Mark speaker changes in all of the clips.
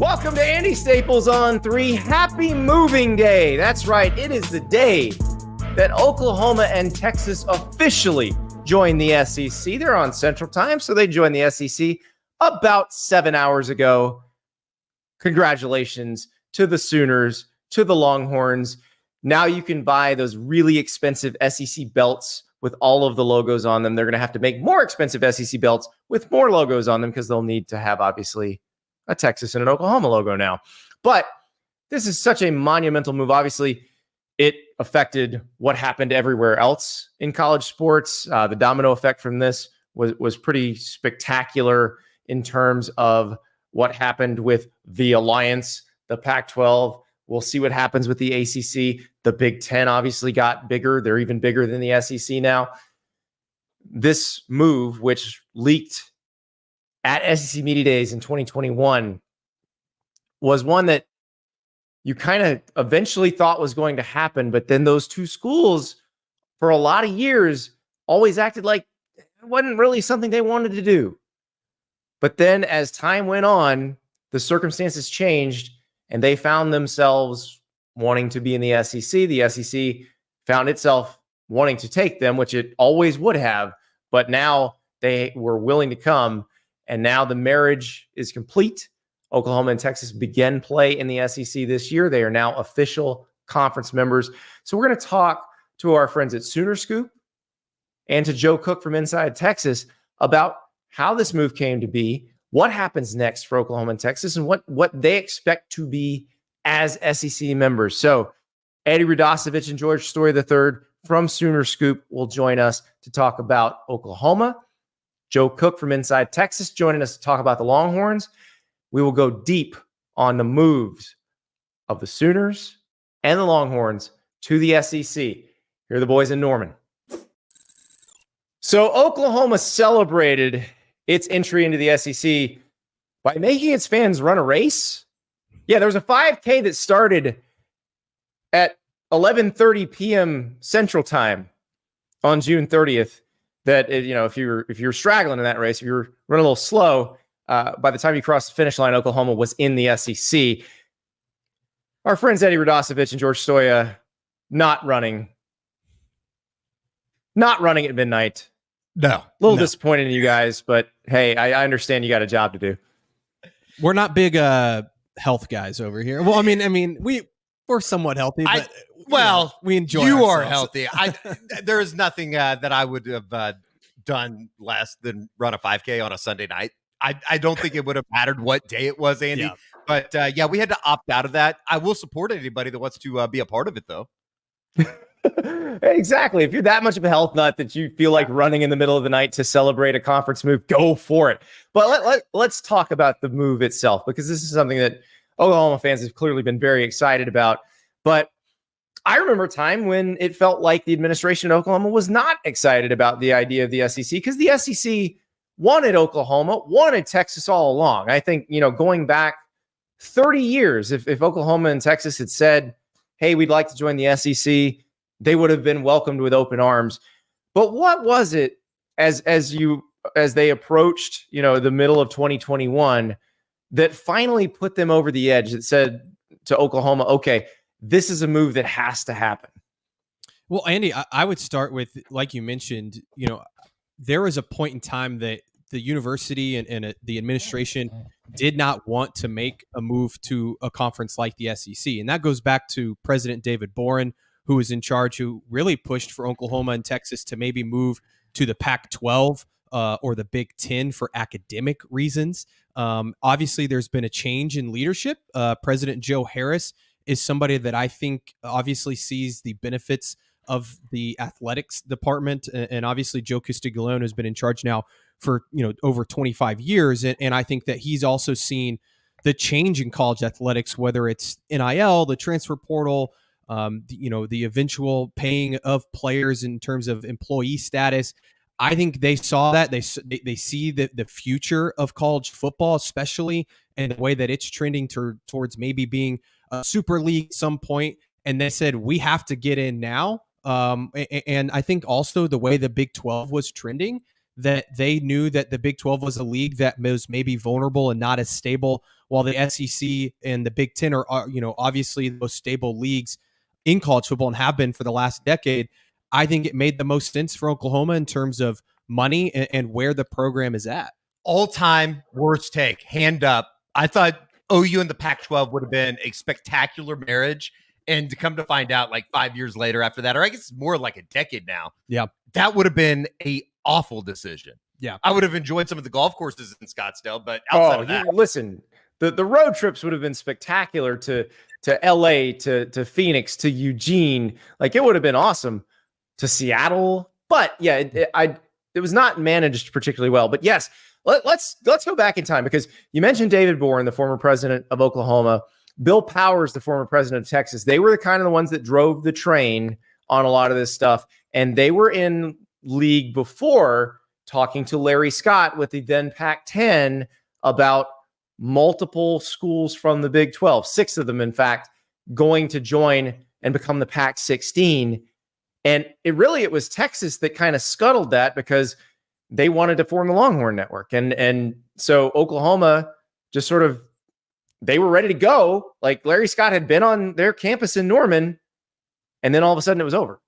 Speaker 1: Welcome to Andy Staples On3. Happy moving day. That's right. It is the day that Oklahoma and Texas officially joined the SEC. They're on Central Time, so they joined the SEC about 7 hours ago. Congratulations to the Sooners, to the Longhorns. Now you can buy those really expensive SEC belts with all of the logos on them. They're going to have to make more expensive SEC belts with more logos on them because they'll need to have, obviously, a Texas and an Oklahoma logo now. But this is such a monumental move. Obviously, it affected what happened everywhere else in college sports. The domino effect from this was pretty spectacular in terms of what happened with the Alliance, the Pac-12. We'll see what happens with the ACC. The Big Ten obviously got bigger. They're even bigger than the SEC now. This move, which leaked at SEC Media Days in 2021, was one that you kind of eventually thought was going to happen, but then those two schools, for a lot of years, always acted like it wasn't really something they wanted to do. But then as time went on, the circumstances changed, and they found themselves wanting to be in the SEC. The SEC found itself wanting to take them, which it always would have, but now they were willing to come. And now the marriage is complete. Oklahoma and Texas begin play in the SEC this year. They are now official conference members. So we're going to talk to our friends at Sooner Scoop and to Joe Cook from Inside Texas about how this move came to be, what happens next for Oklahoma and Texas, and what they expect to be as SEC members. So Eddie Radosevich and George Stoia III from Sooner Scoop will join us to talk about Oklahoma. Joe Cook from Inside Texas joining us to talk about the Longhorns. We will go deep on the moves of the Sooners and the Longhorns to the SEC. Here are the boys in Norman. So Oklahoma celebrated its entry into the SEC by making its fans run a race. Yeah, there was a 5K that started at 11:30 p.m. Central Time on June 30th. That, you know, if you're straggling in that race, if you're running a little slow, by the time you cross the finish line, Oklahoma was in the SEC. Our friends Eddie Radosevich and George Stoia not running at midnight.
Speaker 2: No,
Speaker 1: a little disappointed in you guys, but hey, I understand you got a job to do.
Speaker 3: We're not big health guys over here. Well, I mean, we're somewhat healthy, but we enjoy.
Speaker 2: You
Speaker 3: ourselves.
Speaker 2: are healthy. There is nothing that I would have done less than run a 5K on a Sunday night. I don't think it would have mattered what day it was, Andy.
Speaker 3: Yeah.
Speaker 2: But we had to opt out of that. I will support anybody that wants to be a part of it, though.
Speaker 1: Exactly. If you're that much of a health nut that you feel like running in the middle of the night to celebrate a conference move, go for it. But let's talk about the move itself, because this is something that Oklahoma fans have clearly been very excited about. But I remember a time when it felt like the administration in Oklahoma was not excited about the idea of the SEC, because the SEC wanted Oklahoma, wanted Texas all along. I think, going back 30 years, if Oklahoma and Texas had said, hey, we'd like to join the SEC, they would have been welcomed with open arms. But what was it as they approached, the middle of 2021 that finally put them over the edge, that said to Oklahoma, okay, this is a move that has to happen?
Speaker 3: Well, Andy, I would start with, like you mentioned, there was a point in time that the university and the administration did not want to make a move to a conference like the SEC. And that goes back to President David Boren, who was in charge, who really pushed for Oklahoma and Texas to maybe move to the Pac-12 or the Big Ten for academic reasons. Obviously, there's been a change in leadership. President Joe Harris is somebody that I think obviously sees the benefits of the athletics department. And obviously, Joe Castiglione has been in charge now for over 25 years. And I think that he's also seen the change in college athletics, whether it's NIL, the transfer portal, the eventual paying of players in terms of employee status. I think they saw that. They see the future of college football, especially, and the way that it's trending towards maybe being a super league at some point. And they said, we have to get in now. And I think also the way the Big 12 was trending, that they knew that the Big 12 was a league that was maybe vulnerable and not as stable while the SEC and the Big Ten are obviously the most stable leagues in college football and have been for the last decade, I think it made the most sense for Oklahoma in terms of money and where the program is at.
Speaker 2: All-time worst take, hand up. I thought OU and the Pac-12 would have been a spectacular marriage, and to come to find out like 5 years later after that, or I guess it's more like a decade now, that would have been a awful decision.
Speaker 3: Yeah,
Speaker 2: I would have enjoyed some of the golf courses in Scottsdale, but outside of that,
Speaker 1: listen, the road trips would have been spectacular to LA, to Phoenix, to Eugene. Like, it would have been awesome, to Seattle. But yeah, it was not managed particularly well. But yes, let's go back in time, because you mentioned David Boren, the former president of Oklahoma, Bill Powers, the former president of Texas. They were the kind of the ones that drove the train on a lot of this stuff. And they were in league before, talking to Larry Scott with the then Pac-10 about multiple schools from the Big 12, 6 of them, in fact, going to join and become the Pac-16. And it was Texas that kind of scuttled that, because they wanted to form the Longhorn Network. And so Oklahoma just sort of, they were ready to go. Like, Larry Scott had been on their campus in Norman, and then all of a sudden it was over.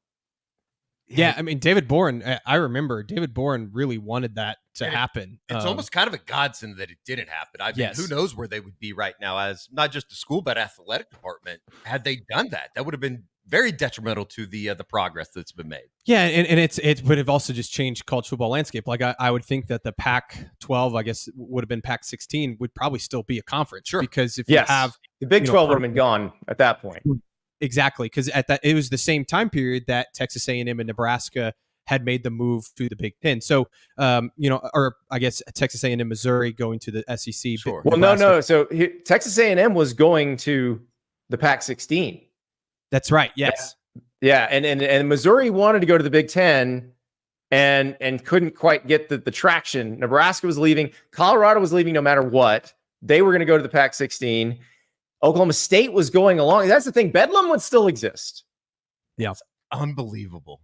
Speaker 3: Yeah, I mean, David Boren, I remember David Boren really wanted that to happen.
Speaker 2: It's almost kind of a godsend that it didn't happen. I mean, who knows where they would be right now as not just the school, but athletic department. Had they done that, that would have been very detrimental to the progress that's been made.
Speaker 3: Yeah, and it would have also just changed college football landscape. Like, I would think that the Pac-12, I guess, would have been Pac-16, would probably still be a conference.
Speaker 1: Sure.
Speaker 3: Because if you have
Speaker 1: the Big 12 would have been gone at that point.
Speaker 3: Exactly, because it was the same time period that Texas A&M and Nebraska had made the move to the Big Ten. So, or I guess Texas A&M, Missouri going to the SEC.
Speaker 1: Sure. Well, no. So Texas A&M was going to the Pac-16.
Speaker 3: That's right. Yes.
Speaker 1: Yeah. And Missouri wanted to go to the Big Ten and couldn't quite get the traction. Nebraska was leaving. Colorado was leaving no matter what. They were going to go to the Pac-16. Oklahoma State was going along. That's the thing. Bedlam would still exist.
Speaker 3: Yeah.
Speaker 2: It's unbelievable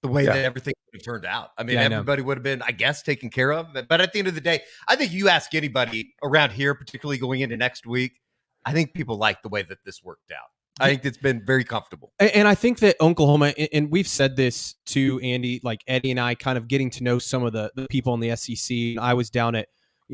Speaker 2: the way that everything would have turned out. I mean, everybody would have been, I guess, taken care of. But at the end of the day, I think you ask anybody around here, particularly going into next week, I think people like the way that this worked out. I think it's been very comfortable.
Speaker 3: And I think that Oklahoma, and we've said this to Andy, like Eddie and I, kind of getting to know some of the people in the SEC. I was down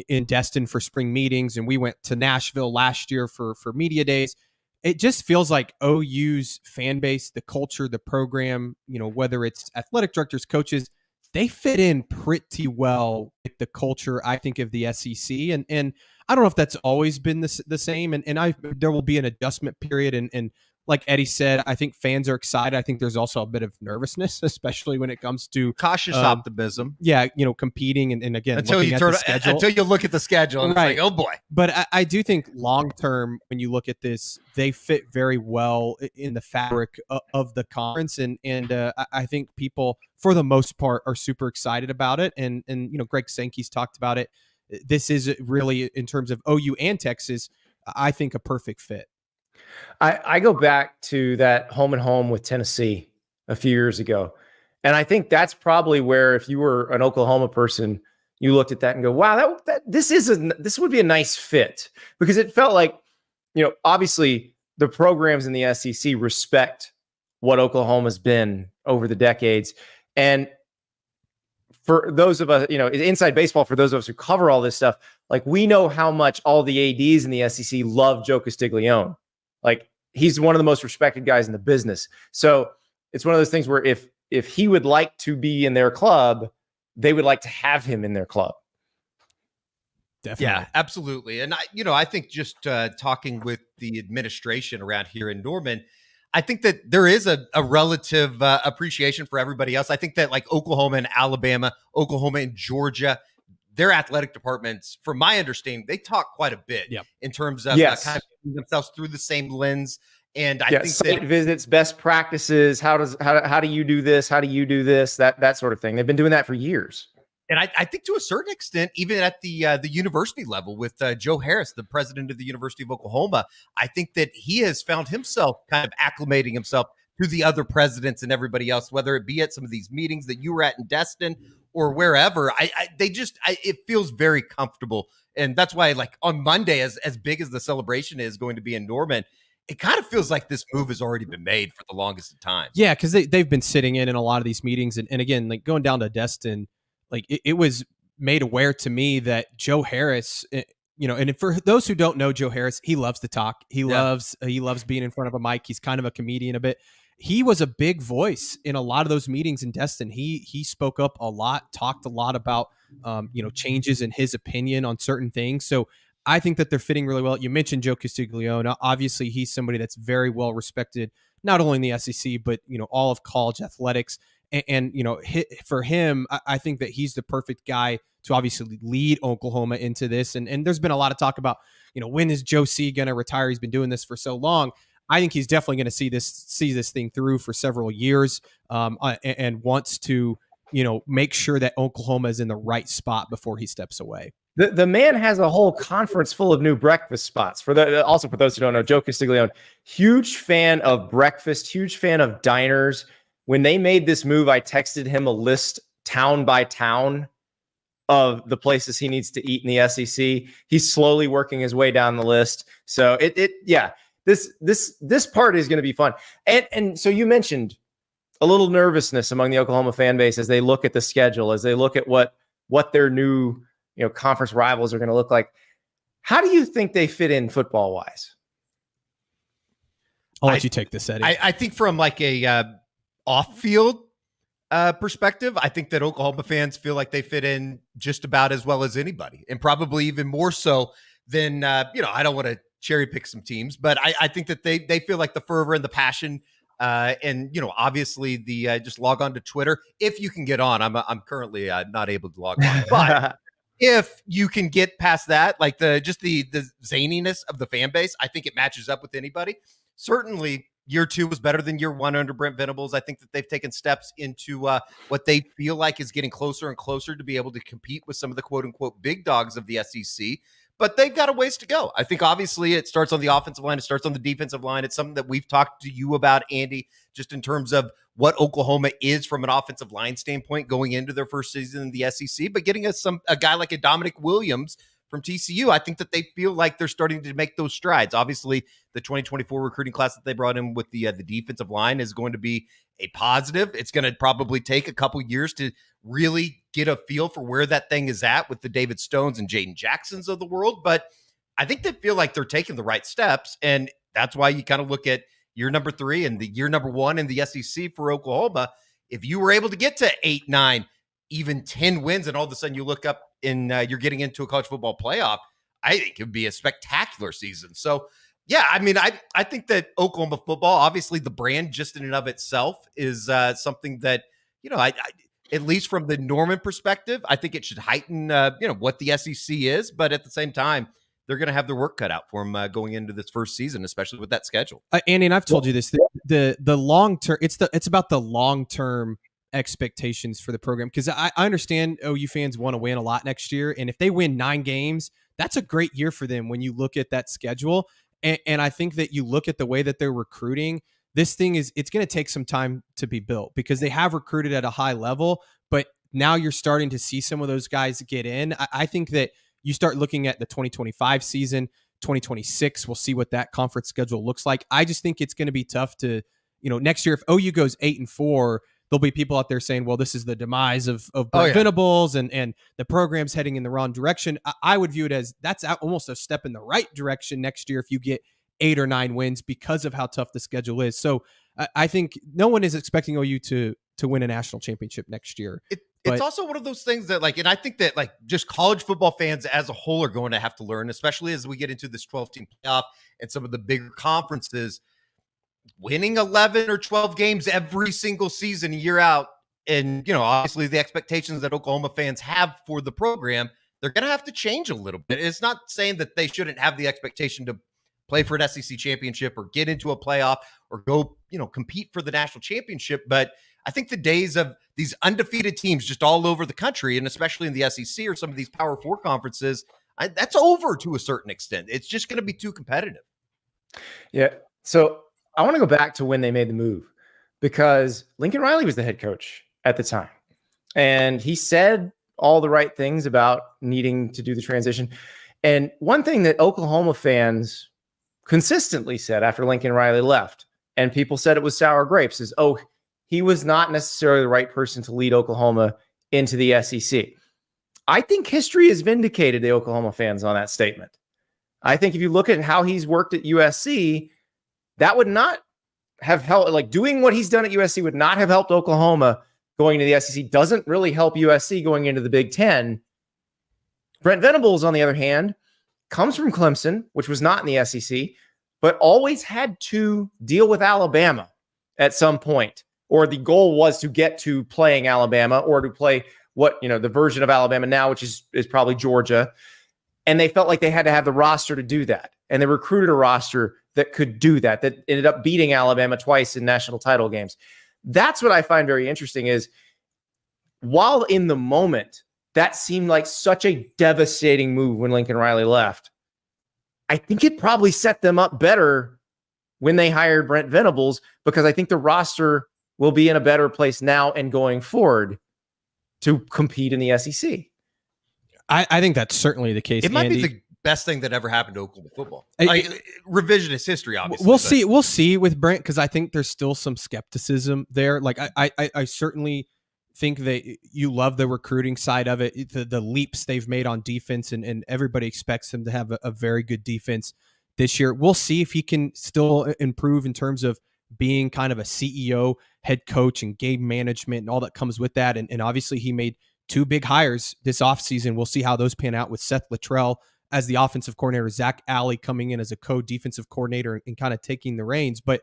Speaker 3: in Destin for spring meetings, and we went to Nashville last year for media days. It just feels like OU's fan base, the culture, the program, whether it's athletic directors, coaches, they fit in pretty well with the culture, I think, of the SEC. And I don't know if that's always been the same. And there will be an adjustment period. And like Eddie said, I think fans are excited. I think there's also a bit of nervousness, especially when it comes to
Speaker 2: cautious optimism.
Speaker 3: Yeah, competing and again,
Speaker 2: until you look at the schedule, and it's like, oh boy.
Speaker 3: But I do think long term, when you look at this, they fit very well in the fabric of the conference, and I think people, for the most part, are super excited about it. And Greg Sankey's talked about it. This is really, in terms of OU and Texas, I think a perfect fit.
Speaker 1: I go back to that home and home with Tennessee a few years ago. And I think that's probably where, if you were an Oklahoma person, you looked at that and go, wow, this would be a nice fit, because it felt like, obviously the programs in the SEC respect what Oklahoma's been over the decades. And for those of us, inside baseball, for those of us who cover all this stuff, like, we know how much all the ADs in the SEC love Joe Castiglione. Like, he's one of the most respected guys in the business. So it's one of those things where if he would like to be in their club, they would like to have him in their club.
Speaker 3: Definitely.
Speaker 2: Yeah, absolutely. And I think just talking with the administration around here in Norman, I think that there is a relative appreciation for everybody else. I think that, like, Oklahoma and Alabama, Oklahoma and Georgia, their athletic departments, from my understanding, they talk quite a bit in terms of kind of putting themselves through the same lens. And I think
Speaker 1: site visits, best practices. How do you do this? How do you do this? That sort of thing. They've been doing that for years.
Speaker 2: And I think to a certain extent, even at the university level with Joe Harris, the president of the University of Oklahoma, I think that he has found himself kind of acclimating himself to the other presidents and everybody else, whether it be at some of these meetings that you were at in Destin, or wherever. It feels very comfortable. And that's why, like, on Monday, as big as the celebration is going to be in Norman, it kind of feels like this move has already been made for the longest of time.
Speaker 3: Yeah, because they've been sitting in a lot of these meetings. And again, like going down to Destin, like it was made aware to me that Joe Harris, and for those who don't know Joe Harris, he loves to talk. He loves being in front of a mic. He's kind of a comedian a bit. He was a big voice in a lot of those meetings in Destin. He spoke up a lot, talked a lot about changes in his opinion on certain things. So I think that they're fitting really well. You mentioned Joe Castiglione. Obviously, he's somebody that's very well respected, not only in the SEC, but all of college athletics. And for him, I think that he's the perfect guy to obviously lead Oklahoma into this. And there's been a lot of talk about, when is Joe C going to retire? He's been doing this for so long. I think he's definitely going to see this thing through for several years, and wants to, make sure that Oklahoma is in the right spot before he steps away.
Speaker 1: The man has a whole conference full of new breakfast spots. Also for those who don't know, Joe Castiglione, huge fan of breakfast, huge fan of diners. When they made this move, I texted him a list town by town of the places he needs to eat in the SEC. He's slowly working his way down the list. So this part is going to be fun. And so you mentioned a little nervousness among the Oklahoma fan base as they look at the schedule, as they look at what their new conference rivals are going to look like. How do you think they fit in football wise?
Speaker 3: I'll let you take this, Eddie.
Speaker 2: I think from like a off-field perspective, I think that Oklahoma fans feel like they fit in just about as well as anybody, and probably even more so than I don't want to cherry pick some teams, but I think that they feel like the fervor and the passion, and obviously the just log on to Twitter if you can get on. I'm currently not able to log on, but if you can get past that, like the zaniness of the fan base, I think it matches up with anybody. Certainly, year 2 was better than year 1 under Brent Venables. I think that they've taken steps into what they feel like is getting closer and closer to be able to compete with some of the quote unquote big dogs of the SEC. But they've got a ways to go. I think obviously it starts on the offensive line. It starts on the defensive line. It's something that we've talked to you about, Andy, just in terms of what Oklahoma is from an offensive line standpoint going into their first season in the SEC. But getting a guy like a Dominic Williams from TCU, I think that they feel like they're starting to make those strides. Obviously, the 2024 recruiting class that they brought in with the defensive line is going to be a positive. It's going to probably take a couple years to really get a feel for where that thing is at with the David Stones and Jaden Jacksons of the world. But I think they feel like they're taking the right steps. And that's why you kind of look at year number 3 and the year number 1 in the SEC for Oklahoma. If you were able to get to 8, 9, even 10 wins, and all of a sudden you look up and you're getting into a college football playoff, I think it would be a spectacular season. So, yeah, I mean, I think that Oklahoma football, obviously the brand just in and of itself is something that, I at least from the Norman perspective, I think it should heighten, what the SEC is. But at the same time, they're going to have their work cut out for them going into this first season, especially with that schedule.
Speaker 3: Andy, and I've told you this, the long term, it's about the long term expectations for the program, because I understand OU fans want to win a lot next year, and if they win 9 games, that's a great year for them when you look at that schedule. And I think that you look at the way that they're recruiting, this thing it's going to take some time to be built, because they have recruited at a high level, but now you're starting to see some of those guys get in. I think that you start looking at the 2025 season, 2026, we'll see what that conference schedule looks like. I just think it's going to be tough to, next year, if OU goes 8-4, there'll be people out there saying, well, this is the demise of Brent Venables and the program's heading in the wrong direction. I would view it as that's almost a step in the right direction next year if you get 8 or 9 wins because of how tough the schedule is. So I think no one is expecting OU to win a national championship next year.
Speaker 2: It's also one of those things that and I think that just college football fans as a whole are going to have to learn, especially as we get into this 12-team playoff and some of the bigger conferences. Winning 11 or 12 games every single season, year out, and obviously the expectations that Oklahoma fans have for the program, they're going to have to change a little bit. It's not saying that they shouldn't have the expectation to play for an SEC championship or get into a playoff or go, compete for the national championship. But I think the days of these undefeated teams just all over the country, and especially in the SEC or some of these Power 4 conferences, that's over to a certain extent. It's just going to be too competitive.
Speaker 1: Yeah. So I want to go back to when they made the move, because Lincoln Riley was the head coach at the time. And he said all the right things about needing to do the transition. And one thing that Oklahoma fans consistently said after Lincoln Riley left, and people said it was sour grapes, is, oh, he was not necessarily the right person to lead Oklahoma into the SEC. I think history has vindicated the Oklahoma fans on that statement. I think if you look at how he's worked at USC, that would not have helped. Like, doing what he's done at USC would not have helped Oklahoma going to the SEC. Doesn't really help USC going into the Big Ten. Brent Venables, on the other hand, comes from Clemson, which was not in the SEC, but always had to deal with Alabama at some point, or the goal was to get to playing Alabama, or to play the version of Alabama now, which is probably Georgia. And they felt like they had to have the roster to do that. And they recruited a roster that could do that ended up beating Alabama twice in national title games. That's what I find very interesting, is while in the moment that seemed like such a devastating move when Lincoln Riley left, I think it probably set them up better when they hired Brent Venables, because I think the roster will be in a better place now and going forward to compete in the SEC.
Speaker 3: I think that's certainly the case.
Speaker 2: It might
Speaker 3: Andy.
Speaker 2: be the best thing that ever happened to Oklahoma football. Revisionist history, obviously.
Speaker 3: We'll see with Brent, because I think there's still some skepticism there. Like, I certainly think that you love the recruiting side of it, the leaps they've made on defense, and everybody expects them to have a very good defense this year. We'll see if he can still improve in terms of being kind of a CEO, head coach, and game management and all that comes with that. And obviously he made 2 big hires this offseason. We'll see how those pan out with Seth Luttrell as the offensive coordinator, Zach Alley coming in as a co-defensive coordinator and kind of taking the reins. But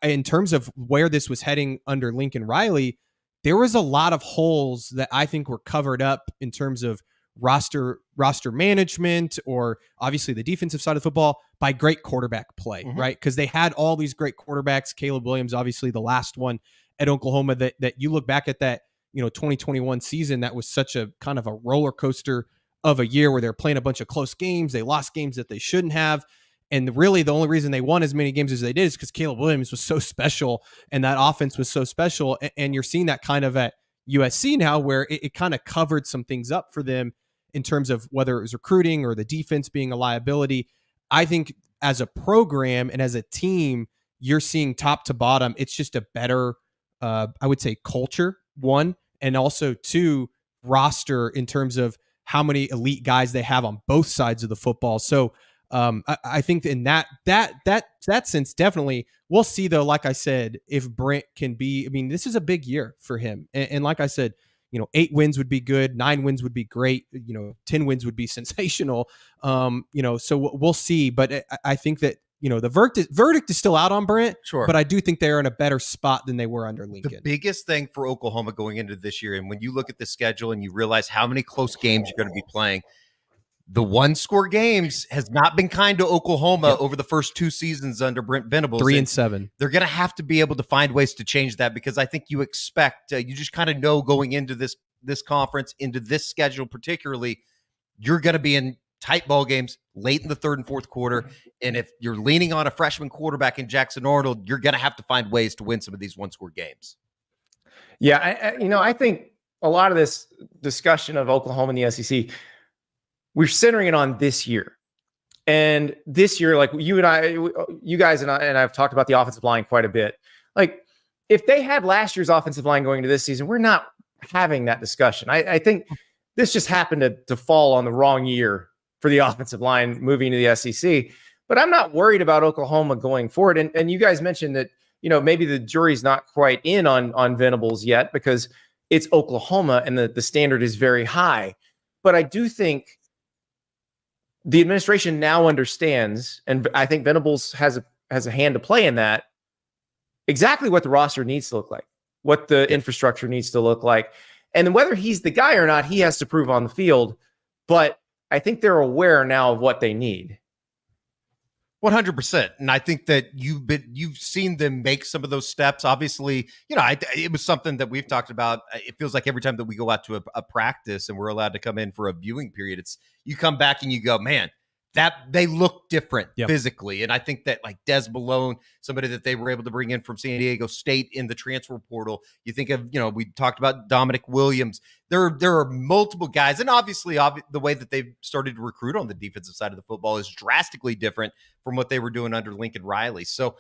Speaker 3: in terms of where this was heading under Lincoln Riley, there was a lot of holes that I think were covered up in terms of roster management, or obviously the defensive side of football, by great quarterback play, right? Because they had all these great quarterbacks. Caleb Williams, obviously the last one at Oklahoma, that you look back at that 2021 season, that was such a kind of a roller coaster of a year where they're playing a bunch of close games. They lost games that they shouldn't have. And really the only reason they won as many games as they did is because Caleb Williams was so special and that offense was so special. And you're seeing that kind of at USC now, where it kind of covered some things up for them in terms of whether it was recruiting or the defense being a liability. I think as a program and as a team, you're seeing top to bottom, it's just a better, I would say, culture, one, and also 2, roster in terms of how many elite guys they have on both sides of the football. So I think in that sense, definitely we'll see though, like I said, if Brent can be, this is a big year for him. And like I said, 8 wins would be good. 9 wins would be great. 10 wins would be sensational. So we'll see. But I think that, the verdict is still out on Brent.
Speaker 2: Sure.
Speaker 3: But I do think they're in a better spot than they were under Lincoln.
Speaker 2: The biggest thing for Oklahoma going into this year, and when you look at the schedule and you realize how many close games you're going to be playing, the 1-score games has not been kind to Oklahoma over the first 2 seasons under Brent Venables.
Speaker 3: 3-7.
Speaker 2: They're going to have to be able to find ways to change that, because I think you expect, you just kind of know going into this conference, into this schedule particularly, you're going to be in tight ball games late in the 3rd and 4th quarter. And if you're leaning on a freshman quarterback in Jackson Arnold, you're going to have to find ways to win some of these 1-score games.
Speaker 1: Yeah, I think a lot of this discussion of Oklahoma and the SEC, we're centering it on this year. And this year, like you guys and I've talked about the offensive line quite a bit. Like, if they had last year's offensive line going into this season, we're not having that discussion. I think this just happened to fall on the wrong year for the offensive line moving to the SEC. But I'm not worried about Oklahoma going forward. And you guys mentioned that, maybe the jury's not quite in on Venables yet, because it's Oklahoma and the standard is very high. But I do think the administration now understands, and I think Venables has a hand to play in that, exactly what the roster needs to look like, what the infrastructure needs to look like. And whether he's the guy or not, he has to prove on the field. But I think they're aware now of what they need.
Speaker 2: 100%. And I think that you've seen them make some of those steps. Obviously, it was something that we've talked about. It feels like every time that we go out to a practice and we're allowed to come in for a viewing period, you come back and you go, man, that they look different
Speaker 3: Yep.
Speaker 2: physically. And I think that like Des Malone, somebody that they were able to bring in from San Diego State in the transfer portal, you think of, we talked about Dominic Williams. There are multiple guys. And obviously the way that they've started to recruit on the defensive side of the football is drastically different from what they were doing under Lincoln Riley. So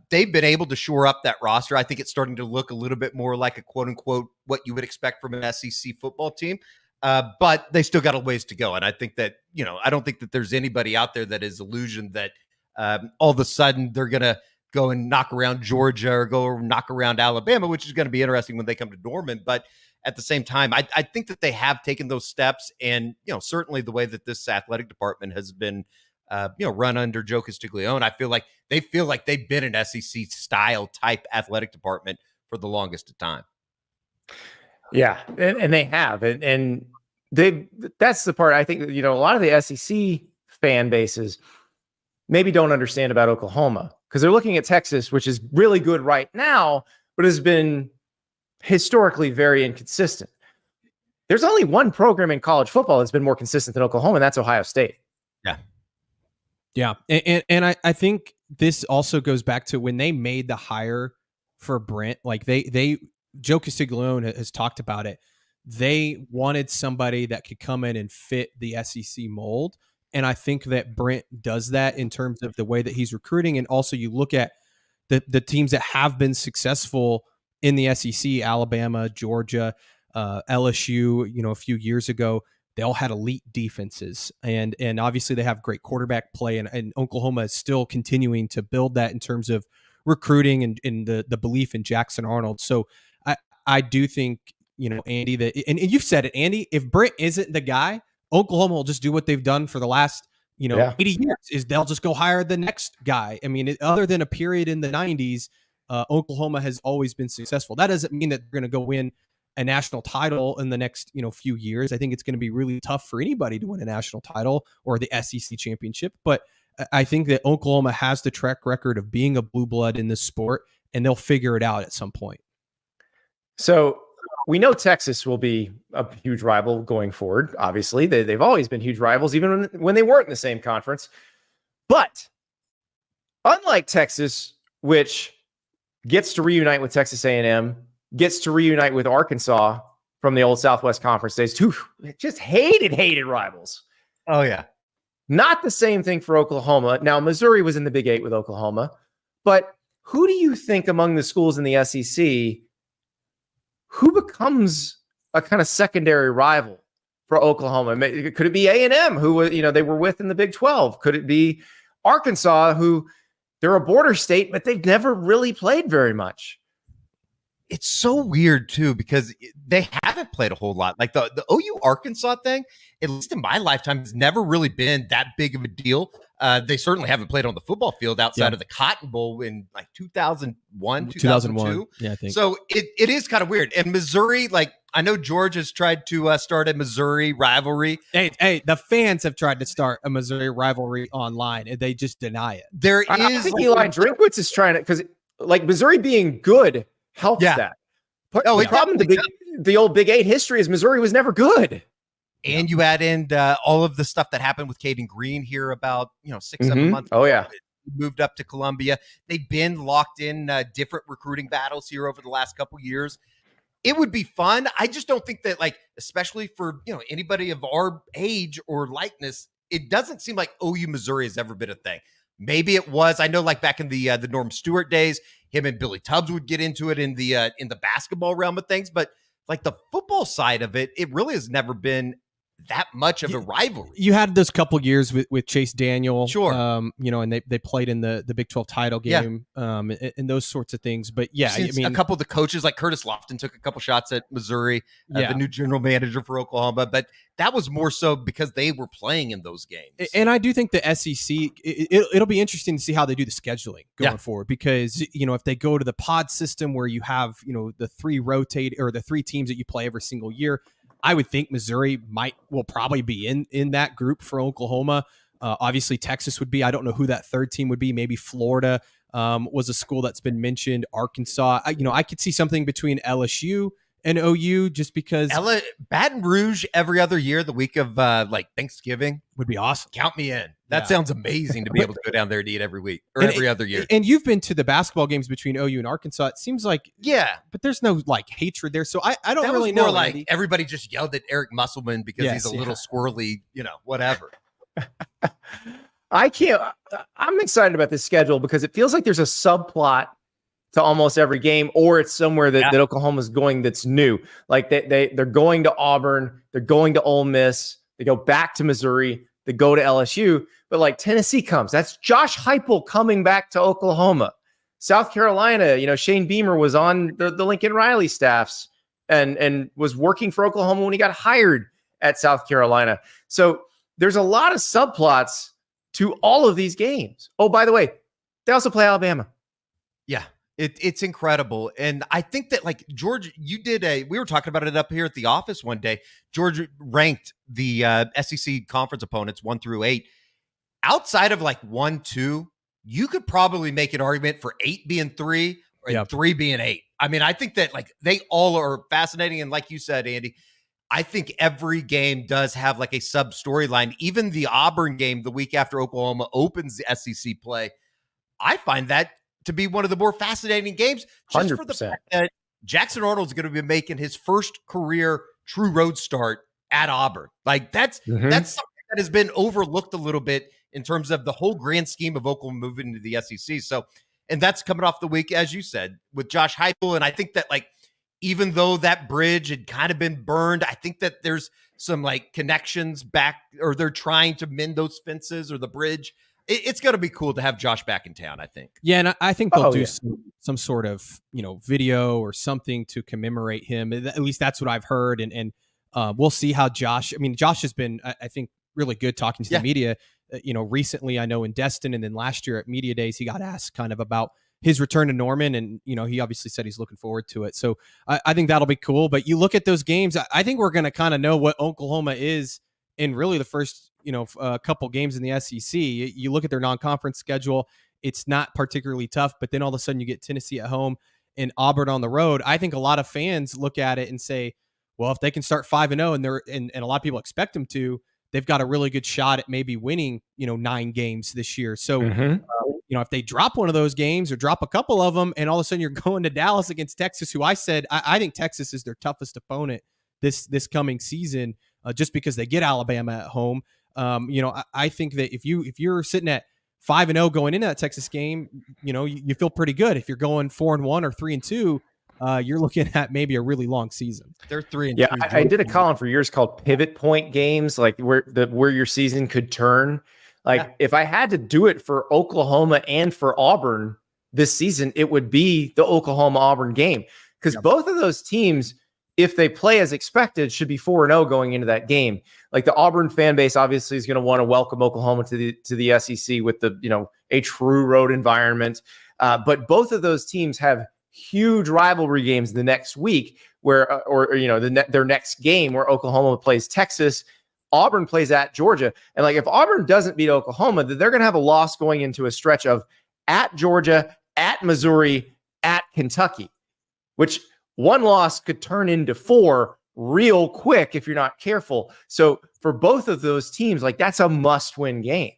Speaker 2: they've been able to shore up that roster. I think it's starting to look a little bit more like a quote unquote what you would expect from an SEC football team. But they still got a ways to go. And I think that, I don't think that there's anybody out there that is illusioned that all of a sudden they're going to go and knock around Georgia or go knock around Alabama, which is going to be interesting when they come to Norman. But at the same time, I think that they have taken those steps. And, certainly the way that this athletic department has been, run under Joe Castiglione, I feel like they've been an SEC style type athletic department for the longest of time.
Speaker 1: Yeah, and they have, and that's the part I think, a lot of the SEC fan bases maybe don't understand about Oklahoma, because they're looking at Texas, which is really good right now, but has been historically very inconsistent. There's only one program in college football that's been more consistent than Oklahoma, and that's Ohio State.
Speaker 3: Yeah. Yeah. And I think this also goes back to when they made the hire for Brent, like Joe Castiglione has talked about it. They wanted somebody that could come in and fit the SEC mold. And I think that Brent does that in terms of the way that he's recruiting. And also you look at the teams that have been successful in the SEC, Alabama, Georgia, LSU, a few years ago, they all had elite defenses. And obviously they have great quarterback play. And Oklahoma is still continuing to build that in terms of recruiting and in the belief in Jackson Arnold. So I do think, Andy, that, and you've said it, Andy, if Brent isn't the guy, Oklahoma will just do what they've done for the last, 80 years, is they'll just go hire the next guy. I mean, other than a period in the 90s, Oklahoma has always been successful. That doesn't mean that they're going to go win a national title in the next, few years. I think it's going to be really tough for anybody to win a national title or the SEC championship. But I think that Oklahoma has the track record of being a blue blood in this sport, and they'll figure it out at some point.
Speaker 1: So we know Texas will be a huge rival going forward. Obviously, they've always been huge rivals, even when they weren't in the same conference. But unlike Texas, which gets to reunite with Texas A&M, gets to reunite with Arkansas from the old Southwest Conference days, two just hated rivals.
Speaker 2: Oh, yeah.
Speaker 1: Not the same thing for Oklahoma. Now, Missouri was in the Big Eight with Oklahoma, but who do you think among the schools in the SEC, who becomes a kind of secondary rival for Oklahoma? Could it be A&M, who they were with in the Big 12? Could it be Arkansas, who they're a border state, but they've never really played very much?
Speaker 2: It's so weird too, because they haven't played a whole lot. Like the OU Arkansas thing, at least in my lifetime, has never really been that big of a deal. They certainly haven't played on the football field outside of the Cotton Bowl in like 2001, 2002.
Speaker 3: Yeah, I think
Speaker 2: so. It is kind of weird. And Missouri, like I know George has tried to start a Missouri rivalry.
Speaker 3: Hey, the fans have tried to start a Missouri rivalry online, and they just deny it.
Speaker 1: I think Eli Drinkwitz is trying to, because like Missouri being good helps that. But the problem, the old Big Eight history is Missouri was never good.
Speaker 2: And you add in all of the stuff that happened with Caden Green here about 6-7 months ago.
Speaker 1: Oh, yeah.
Speaker 2: Moved up to Columbia. They've been locked in different recruiting battles here over the last couple years. It would be fun. I just don't think that, like, especially for anybody of our age or likeness, it doesn't seem like OU Missouri has ever been a thing. Maybe it was. I know, like back in the Norm Stewart days, him and Billy Tubbs would get into it in the basketball realm of things, but like the football side of it, it really has never been that much of a rivalry.
Speaker 3: You had those couple years with Chase Daniel,
Speaker 2: sure.
Speaker 3: And they played in the Big 12 title game, and those sorts of things. But yeah, I mean,
Speaker 2: a couple of the coaches like Curtis Lofton took a couple shots at Missouri, the new general manager for Oklahoma, but that was more so because they were playing in those games.
Speaker 3: And I do think the SEC, it'll be interesting to see how they do the scheduling going forward, because if they go to the pod system where you have the three teams that you play every single year, I would think Missouri will probably be in that group for Oklahoma. Obviously, Texas would be. I don't know who that third team would be. Maybe Florida was a school that's been mentioned. Arkansas. I could see something between LSU and OU just because
Speaker 2: Baton Rouge every other year, the week of like Thanksgiving
Speaker 3: would be awesome.
Speaker 2: Count me in. That sounds amazing to be able to go down there to eat every week or every other year.
Speaker 3: And you've been to the basketball games between OU and Arkansas. It seems like but there's no like hatred there. So I don't really know.
Speaker 2: Like Andy. Everybody just yelled at Eric Musselman because he's a little squirrely, whatever.
Speaker 1: I'm excited about this schedule because it feels like there's a subplot to almost every game, or it's somewhere that Oklahoma's going that's new. Like they're going to Auburn, they're going to Ole Miss, they go back to Missouri, they go to LSU, but like Tennessee comes. That's Josh Heupel coming back to Oklahoma. South Carolina, Shane Beamer was on the Lincoln Riley staffs and was working for Oklahoma when he got hired at South Carolina. So there's a lot of subplots to all of these games. Oh, by the way, they also play Alabama.
Speaker 2: Yeah. It's incredible. And I think that like George, we were talking about it up here at the office one day. George ranked the SEC conference opponents 1 through 8. Outside of like 1, 2, you could probably make an argument for 8 being 3 and 3 being 8. I mean, I think that like they all are fascinating. And like you said, Andy, I think every game does have like a sub storyline. Even the Auburn game the week after Oklahoma opens the SEC play, I find that to be one of the more fascinating games, just 100%. For the fact that Jackson Arnold is going to be making his first career true road start at Auburn. Like that's something that has been overlooked a little bit in terms of the whole grand scheme of Oklahoma moving into the SEC. So, and that's coming off the week, as you said, with Josh Heupel. And I think that like, even though that bridge had kind of been burned, I think that there's some like connections back, or they're trying to mend those fences or the bridge. It's going to be cool to have Josh back in town, I think.
Speaker 3: Yeah, and I think they'll do some sort of, video or something to commemorate him. At least that's what I've heard. And we'll see how Josh has been, I think, really good talking to the media. Recently, I know in Destin, and then last year at Media Days, he got asked kind of about his return to Norman. And, he obviously said he's looking forward to it. So I think that'll be cool. But you look at those games, I think we're going to kind of know what Oklahoma is in really the first a couple games in the SEC. You look at their non-conference schedule, it's not particularly tough, but then all of a sudden you get Tennessee at home and Auburn on the road. I think a lot of fans look at it and say, well, if they can start 5-0 and a lot of people expect them to, they've got a really good shot at maybe winning, 9 games this year. So, if they drop one of those games or drop a couple of them, and all of a sudden you're going to Dallas against Texas, who I think Texas is their toughest opponent this coming season, just because they get Alabama at home. I think that if you're sitting at 5-0 going into that Texas game, you feel pretty good. If you're going 4-1 or 3-2, you're looking at maybe a really long season.
Speaker 2: They're 3-2.
Speaker 1: Yeah, I did a column for years called Pivot Point Games, like where your season could turn. Like if I had to do it for Oklahoma and for Auburn this season, it would be the Oklahoma-Auburn game, because both of those teams, if they play as expected, should be 4-0 going into that game. Like the Auburn fan base obviously is going to want to welcome Oklahoma to the SEC with a true road environment. But both of those teams have huge rivalry games the next week where, their next game where Oklahoma plays Texas, Auburn plays at Georgia. And like, if Auburn doesn't beat Oklahoma, then they're going to have a loss going into a stretch of at Georgia, at Missouri, at Kentucky, which one loss could turn into 4 real quick if you're not careful. So for both of those teams, like that's a must-win game.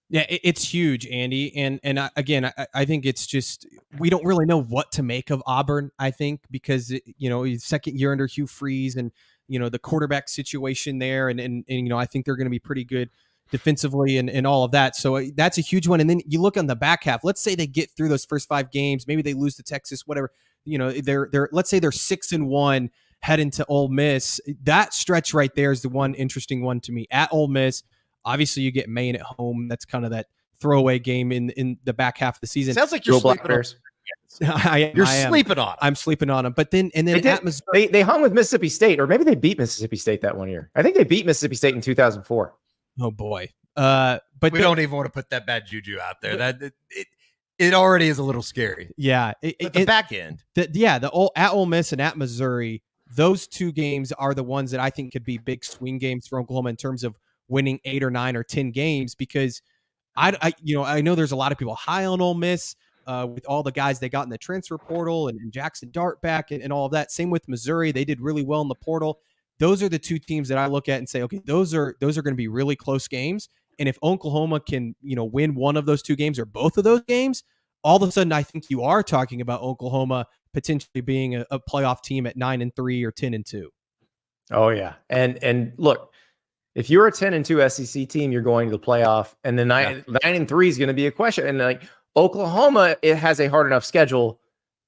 Speaker 3: Yeah, it's huge, Andy. And I think it's just, we don't really know what to make of Auburn, I think, because, second year under Hugh Freeze and, the quarterback situation there. And I think they're going to be pretty good defensively and all of that. So that's a huge one. And then you look on the back half, let's say they get through those first 5 games, maybe they lose to Texas, whatever, they're let's say they're 6-1 heading to Ole Miss. That stretch right there is the one interesting one to me. At Ole Miss, obviously you get Maine at home. That's kind of that throwaway game in the back half of the season.
Speaker 2: Sounds like you're sleeping on You're sleeping on them.
Speaker 3: I'm sleeping on them. But then at Missouri,
Speaker 1: they hung with Mississippi State, or maybe they beat Mississippi State that one year. I think they beat Mississippi State in 2004.
Speaker 3: Oh boy. But
Speaker 2: we don't even want to put that bad juju out there. That it already is a little scary.
Speaker 3: Yeah.
Speaker 2: The back end.
Speaker 3: At Ole Miss and at Missouri, those 2 games are the ones that I think could be big swing games for Oklahoma in terms of winning 8 or 9 or 10 games, because I know there's a lot of people high on Ole Miss, with all the guys they got in the transfer portal and Jackson Dart back and all of that. Same with Missouri. They did really well in the portal. Those are the two teams that I look at and say, okay, those are going to be really close games. And if Oklahoma can, win one of those two games or both of those games, all of a sudden I think you are talking about Oklahoma potentially being a playoff team at 9-3 or 10-2.
Speaker 1: Oh yeah. And look, if you're a 10-2 SEC team, you're going to the playoff, and the 9-3 is going to be a question. And like Oklahoma, it has a hard enough schedule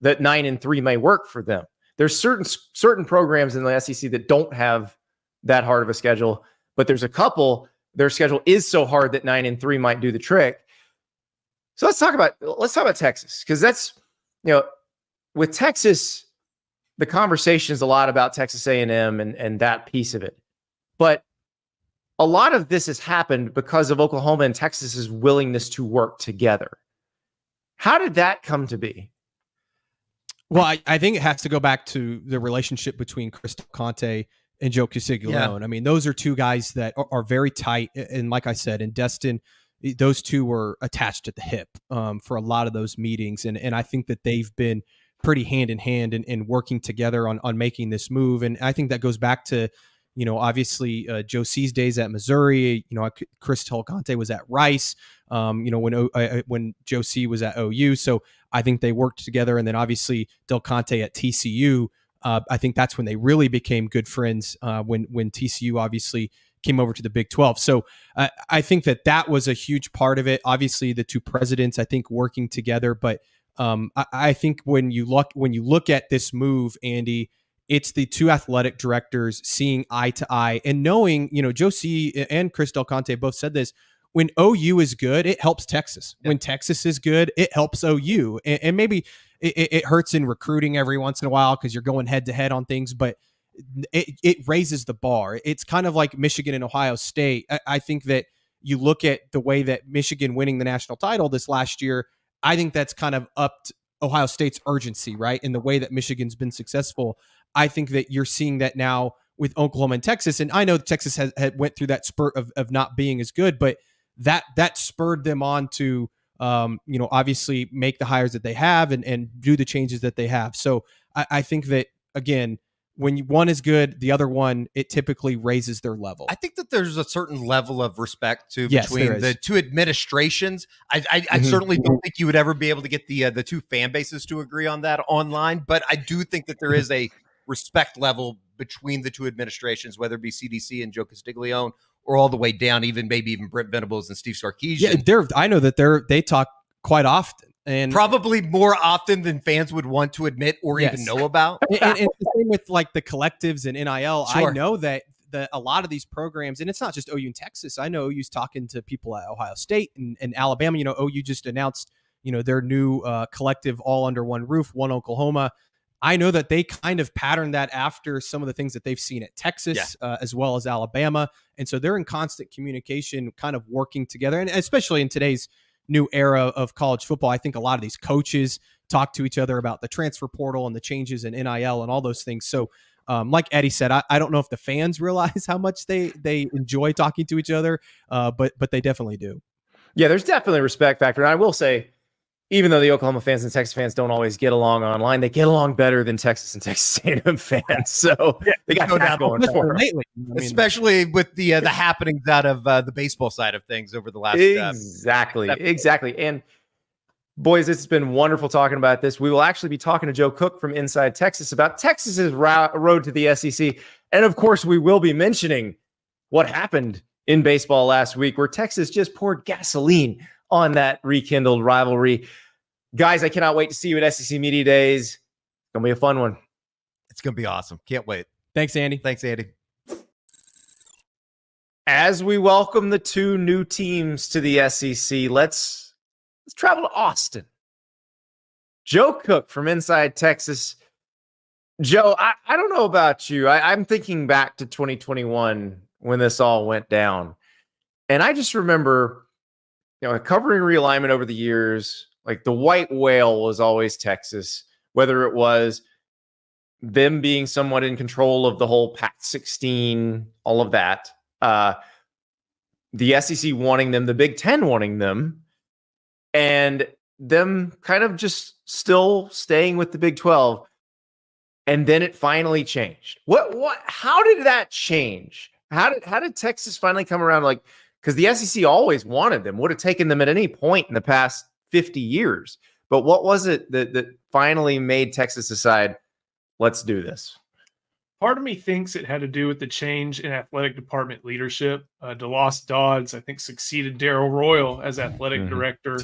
Speaker 1: that 9-3 may work for them. There's certain programs in the SEC that don't have that hard of a schedule, but there's a couple, their schedule is so hard that 9-3 might do the trick. So let's talk about Texas, because that's, with Texas, the conversation is a lot about Texas A&M and that piece of it. But a lot of this has happened because of Oklahoma and Texas's willingness to work together. How did that come to be?
Speaker 3: Well, I think it has to go back to the relationship between Chris Del Conte and Joe Castiglione. Yeah. I mean, those are two guys that are very tight. And like I said, in Destin, those two were attached at the hip for a lot of those meetings. And I think that they've been pretty hand in hand in working together on making this move. And I think that goes back to, obviously Joe C's days at Missouri. Chris Del Conte was at Rice, when Joe C was at OU. So I think they worked together. And then obviously Del Conte at TCU. I think that's when they really became good friends, when TCU obviously came over to the Big 12. So I think that was a huge part of it. Obviously the two presidents, I think, working together. But I think when you look at this move, Andy, it's the two athletic directors seeing eye to eye and knowing, Joe C and Chris Del Conte both said this. When OU is good, it helps Texas. Yeah. When Texas is good, it helps OU. And maybe it hurts in recruiting every once in a while because you're going head to head on things, but it raises the bar. It's kind of like Michigan and Ohio State. I think that you look at the way that Michigan winning the national title this last year, I think that's kind of upped Ohio State's urgency, right? In the way that Michigan's been successful. I think that you're seeing that now with Oklahoma and Texas. And I know Texas had went through that spurt of not being as good, but that spurred them on to, obviously make the hires that they have and do the changes that they have. So I think that, again, when one is good, the other one, it typically raises their level.
Speaker 2: I think that there's a certain level of respect between the two administrations. I certainly don't think you would ever be able to get the two fan bases to agree on that online, but I do think that there is a respect level between the two administrations, whether it be CDC and Joe Castiglione or all the way down, maybe even Brent Venables and Steve Sarkisian.
Speaker 3: Yeah, I know that they talk quite often. And
Speaker 2: probably more often than fans would want to admit or even know about.
Speaker 3: And it's the same with like the collectives and NIL.
Speaker 2: Sure.
Speaker 3: I know that a lot of these programs, and it's not just OU and Texas. I know OU's talking to people at Ohio State and Alabama. OU just announced, their new collective all under one roof, One Oklahoma. I know that they kind of patterned that after some of the things that they've seen at Texas, as well as Alabama. And so they're in constant communication, kind of working together. And especially in today's new era of college football, I think a lot of these coaches talk to each other about the transfer portal and the changes in NIL and all those things. So like Eddie said, I don't know if the fans realize how much they enjoy talking to each other, but they definitely do.
Speaker 1: Yeah, there's definitely a respect factor. And I will say, even though the Oklahoma fans and Texas fans don't always get along online, they get along better than Texas and Texas A&M fans. So they got that going for them.
Speaker 3: Lately.
Speaker 2: Especially with the happenings out of the baseball side of things over the last
Speaker 1: exactly. And boys, it's been wonderful talking about this. We will actually be talking to Joe Cook from Inside Texas about Texas's road to the SEC. And of course, we will be mentioning what happened in baseball last week, where Texas just poured gasoline on that rekindled rivalry. Guys, I cannot wait to see you at SEC Media Days. It's going to be a fun one.
Speaker 2: It's going to be awesome. Can't wait.
Speaker 3: Thanks, Andy.
Speaker 1: As we welcome the two new teams to the SEC, let's travel to Austin. Joe Cook from Inside Texas. Joe, I don't know about you. I'm thinking back to 2021 when this all went down. And I just remember, covering realignment over the years, like the white whale was always Texas, whether it was them being somewhat in control of the whole Pac-16, all of that. The SEC wanting them, the Big Ten wanting them. And them kind of just still staying with the Big 12. And then it finally changed. How did that change? How did Texas finally come around? Like, because the SEC always wanted them, would have taken them at any point in the past 50 years. But what was it that finally made Texas decide, let's do this?
Speaker 4: Part of me thinks it had to do with the change in athletic department leadership. DeLoss Dodds, I think, succeeded Darrell Royal as athletic director.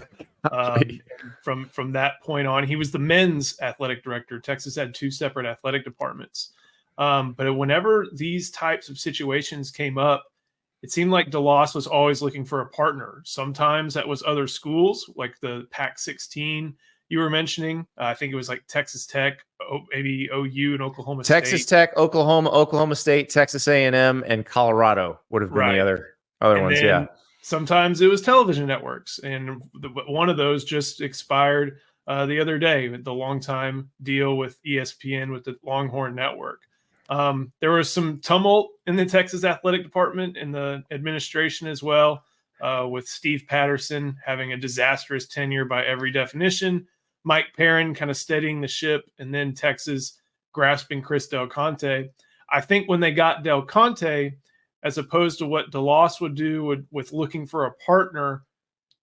Speaker 4: From that point on, he was the men's athletic director. Texas had two separate athletic departments. But whenever these types of situations came up, it seemed like DeLoss was always looking for a partner. Sometimes that was other schools, like the Pac-16 you were mentioning. I think it was like Texas Tech, maybe OU and Oklahoma State.
Speaker 1: Texas Tech, Oklahoma State, Texas A&M, and Colorado would have been the other ones. Yeah.
Speaker 4: Sometimes it was television networks, and one of those just expired the other day with the longtime deal with ESPN with the Longhorn Network. There was some tumult in the Texas athletic department and the administration as well, with Steve Patterson having a disastrous tenure by every definition, Mike Perrin kind of steadying the ship, and then Texas grasping Chris Del Conte. I think when they got Del Conte, as opposed to what DeLoss would do with looking for a partner,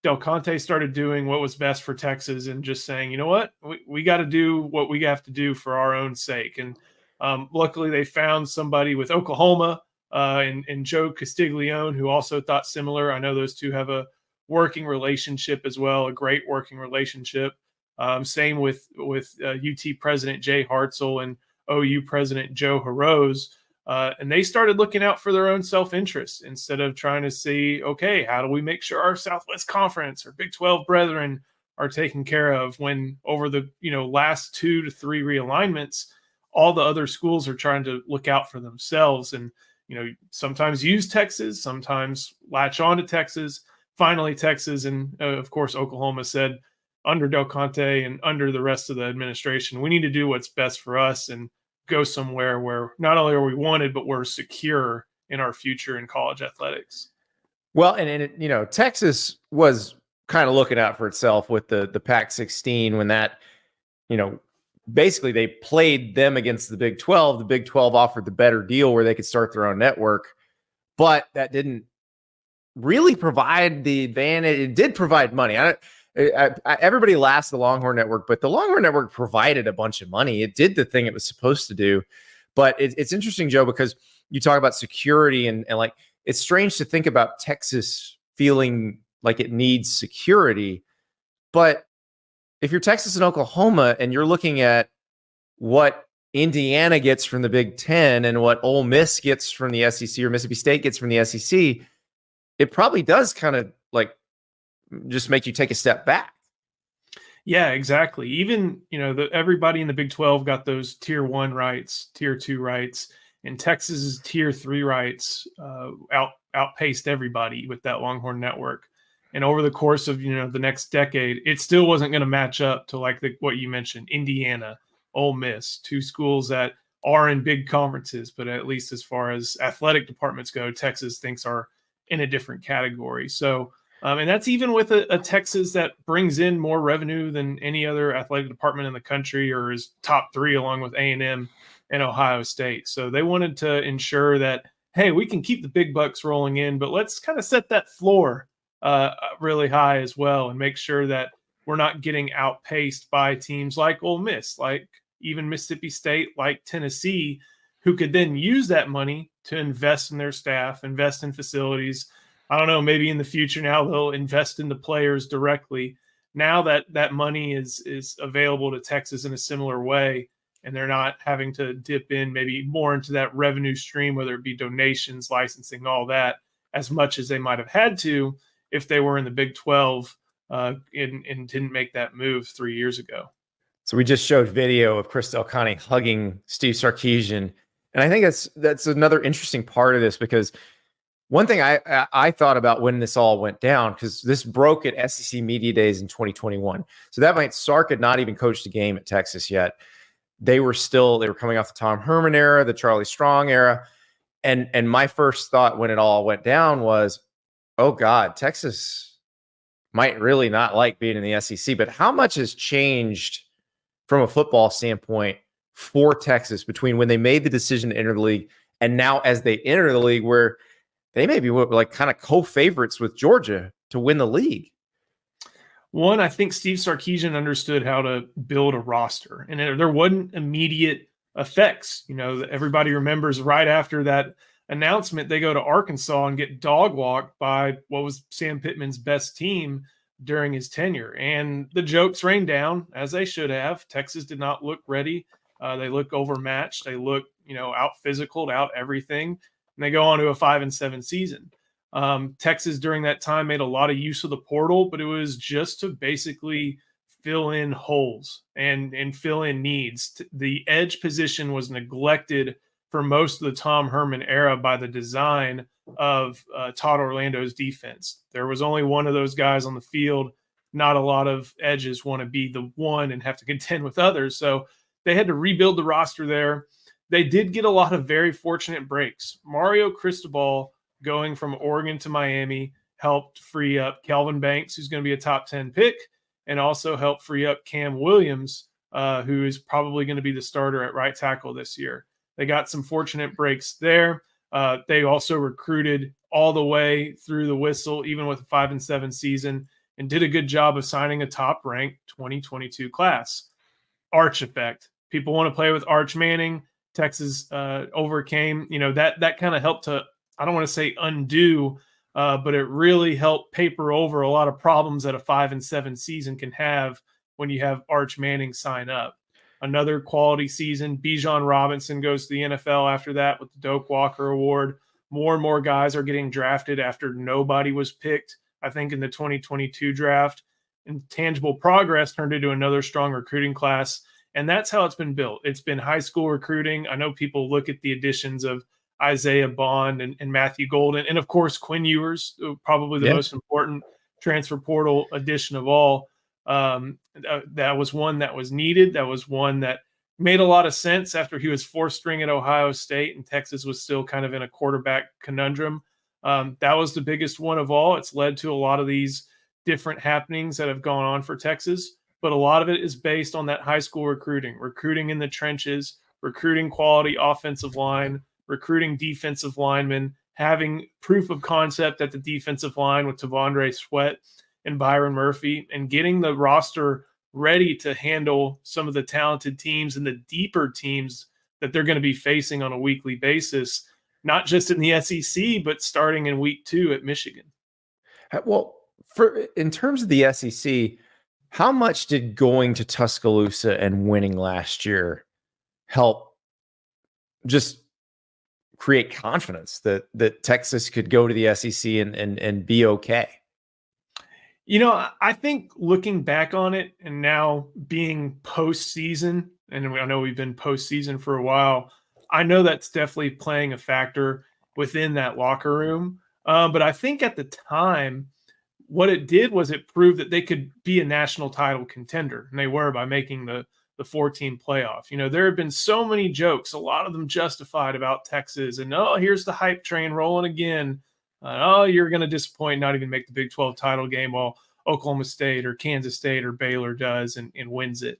Speaker 4: Del Conte started doing what was best for Texas and just saying, you know what, we got to do what we have to do for our own sake. And luckily they found somebody with Oklahoma and Joe Castiglione, who also thought similar. I know those two have a working relationship as well, a great working relationship. Same with UT President Jay Hartzell and OU President Joe Harose. And they started looking out for their own self-interest instead of trying to see, okay, how do we make sure our Southwest Conference or Big 12 brethren are taken care of, when over the last 2 to 3 realignments, all the other schools are trying to look out for themselves and sometimes use Texas, sometimes latch on to Texas. Finally, Texas and of course Oklahoma said, under Del Conte and under the rest of the administration, we need to do what's best for us and go somewhere where not only are we wanted, but we're secure in our future in college athletics.
Speaker 1: Well, and Texas was kind of looking out for itself with the Pac-16 when that, basically they played them against the Big 12. The Big 12 offered the better deal where they could start their own network, but that didn't really provide the advantage. It did provide money. Everybody laughs at the Longhorn Network, but the Longhorn Network provided a bunch of money. It did the thing it was supposed to do. But it's interesting, Joe, because you talk about security and like, it's strange to think about Texas feeling like it needs security. But if you're Texas and Oklahoma and you're looking at what Indiana gets from the Big Ten and what Ole Miss gets from the SEC or Mississippi State gets from the SEC, it probably does kind of like just make you take a step back.
Speaker 4: Yeah, exactly. Even, everybody in the Big 12 got those tier 1 rights, tier 2 rights, and Texas's tier 3 rights outpaced everybody with that Longhorn Network. And over the course of, the next decade, it still wasn't going to match up to like what you mentioned, Indiana, Ole Miss, two schools that are in big conferences, but at least as far as athletic departments go, Texas thinks are in a different category. So, and that's even with a Texas that brings in more revenue than any other athletic department in the country, or is top 3 along with A&M and Ohio State. So they wanted to ensure that, hey, we can keep the big bucks rolling in, but let's kind of set that floor really high as well and make sure that we're not getting outpaced by teams like Ole Miss, like even Mississippi State, like Tennessee, who could then use that money to invest in their staff, invest in facilities. I don't know, maybe in the future now they'll invest in the players directly. Now that money is available to Texas in a similar way, and they're not having to dip in maybe more into that revenue stream, whether it be donations, licensing, all that, as much as they might have had to if they were in the Big 12 and didn't make that move 3 years ago.
Speaker 1: So we just showed video of Chris Del Conte hugging Steve Sarkisian. And I think that's another interesting part of this, because one thing I thought about when this all went down, because this broke at SEC Media Days in 2021. So that meant Sark had not even coached a game at Texas yet. They were coming off the Tom Herman era, the Charlie Strong era. And my first thought when it all went down was, oh God, Texas might really not like being in the SEC. But how much has changed from a football standpoint for Texas between when they made the decision to enter the league and now as they enter the league, where they may be like kind of co-favorites with Georgia to win the league?
Speaker 4: One, I think Steve Sarkisian understood how to build a roster, and there wasn't immediate effects. Everybody remembers right after that announcement, they go to Arkansas and get dog walked by what was Sam Pittman's best team during his tenure. And the jokes rained down, as they should have. Texas did not look ready. They look overmatched. They look, out physicaled, out everything. And they go on to a 5-7 season. Texas during that time made a lot of use of the portal, but it was just to basically fill in holes and fill in needs. The edge position was neglected for most of the Tom Herman era by the design of Todd Orlando's defense. There was only one of those guys on the field. Not a lot of edges want to be the one and have to contend with others. So they had to rebuild the roster there. They did get a lot of very fortunate breaks. Mario Cristobal going from Oregon to Miami helped free up Kelvin Banks, who's going to be a top 10 pick, and also helped free up Cam Williams, who is probably going to be the starter at right tackle this year. They got some fortunate breaks there. They also recruited all the way through the whistle, even with a 5-7 season, and did a good job of signing a top-ranked 2022 class. Arch effect. People want to play with Arch Manning. Texas overcame, that kind of helped to, I don't want to say undo, but it really helped paper over a lot of problems that a 5-7 season can have when you have Arch Manning sign up. Another quality season. Bijan Robinson goes to the NFL after that with the Doak Walker Award. More and more guys are getting drafted after nobody was picked, I think, in the 2022 draft. And tangible progress turned into another strong recruiting class. And that's how it's been built. It's been high school recruiting. I know people look at the additions of Isaiah Bond and Matthew Golden. And, of course, Quinn Ewers, probably the most important transfer portal addition of all. That was one that was needed. That was one that made a lot of sense after he was fourth string at Ohio State and Texas was still kind of in a quarterback conundrum. That was the biggest one of all. It's led to a lot of these different happenings that have gone on for Texas, but a lot of it is based on that high school recruiting in the trenches, recruiting quality offensive line, recruiting defensive linemen, having proof of concept at the defensive line with Tavondre Sweat and Byron Murphy, and getting the roster ready to handle some of the talented teams and the deeper teams that they're going to be facing on a weekly basis, not just in the SEC, but starting in week 2 at Michigan.
Speaker 1: Well, in terms of the SEC, how much did going to Tuscaloosa and winning last year help just create confidence that Texas could go to the SEC and be okay?
Speaker 4: I think looking back on it and now being postseason, and I know we've been postseason for a while, I know that's definitely playing a factor within that locker room. But I think at the time, what it did was it proved that they could be a national title contender, and they were by making the 14 playoff. There have been so many jokes, a lot of them justified about Texas, and here's the hype train rolling again. You're going to disappoint, not even make the Big 12 title game while Oklahoma State or Kansas State or Baylor does and wins it.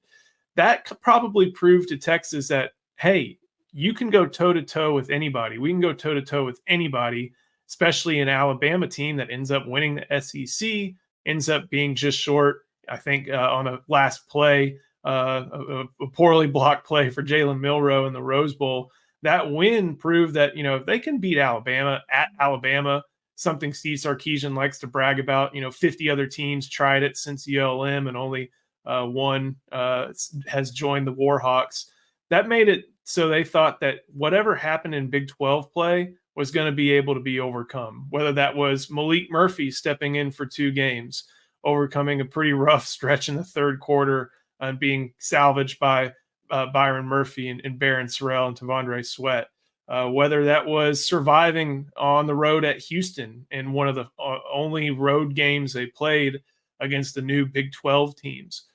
Speaker 4: That probably proved to Texas that, hey, you can go toe-to-toe with anybody. We can go toe-to-toe with anybody, especially an Alabama team that ends up winning the SEC, ends up being just short, I think, on a last play, a poorly blocked play for Jalen Milroe in the Rose Bowl. That win proved that, if they can beat Alabama at Alabama, something Steve Sarkisian likes to brag about, 50 other teams tried it since ULM and only one has joined the Warhawks. That made it so they thought that whatever happened in Big 12 play was going to be able to be overcome, whether that was Malik Murphy stepping in for 2 games, overcoming a pretty rough stretch in the third quarter and being salvaged by Byron Murphy and Barron Sorrell and Tavondre Sweat, whether that was surviving on the road at Houston in one of the only road games they played against the new Big 12 teams,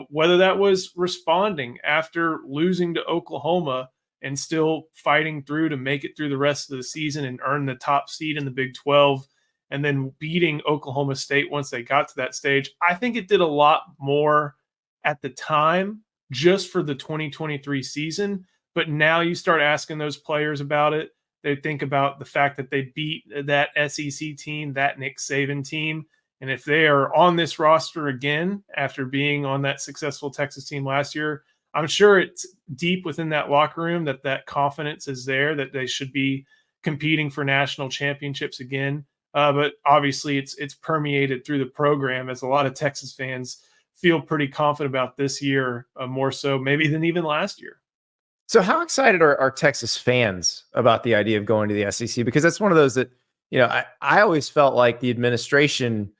Speaker 4: whether that was responding after losing to Oklahoma and still fighting through to make it through the rest of the season and earn the top seed in the Big 12 and then beating Oklahoma State once they got to that stage. I think it did a lot more at the time just for the 2023 season. But now you start asking those players about it. They think about the fact that they beat that SEC team, that Nick Saban team. And if they are on this roster again after being on that successful Texas team last year, I'm sure it's deep within that locker room that confidence is there, that they should be competing for national championships again. But obviously it's permeated through the program, as a lot of Texas fans feel pretty confident about this year, more so maybe than even last year.
Speaker 1: So how excited are Texas fans about the idea of going to the SEC? Because that's one of those that, I always felt like the administration,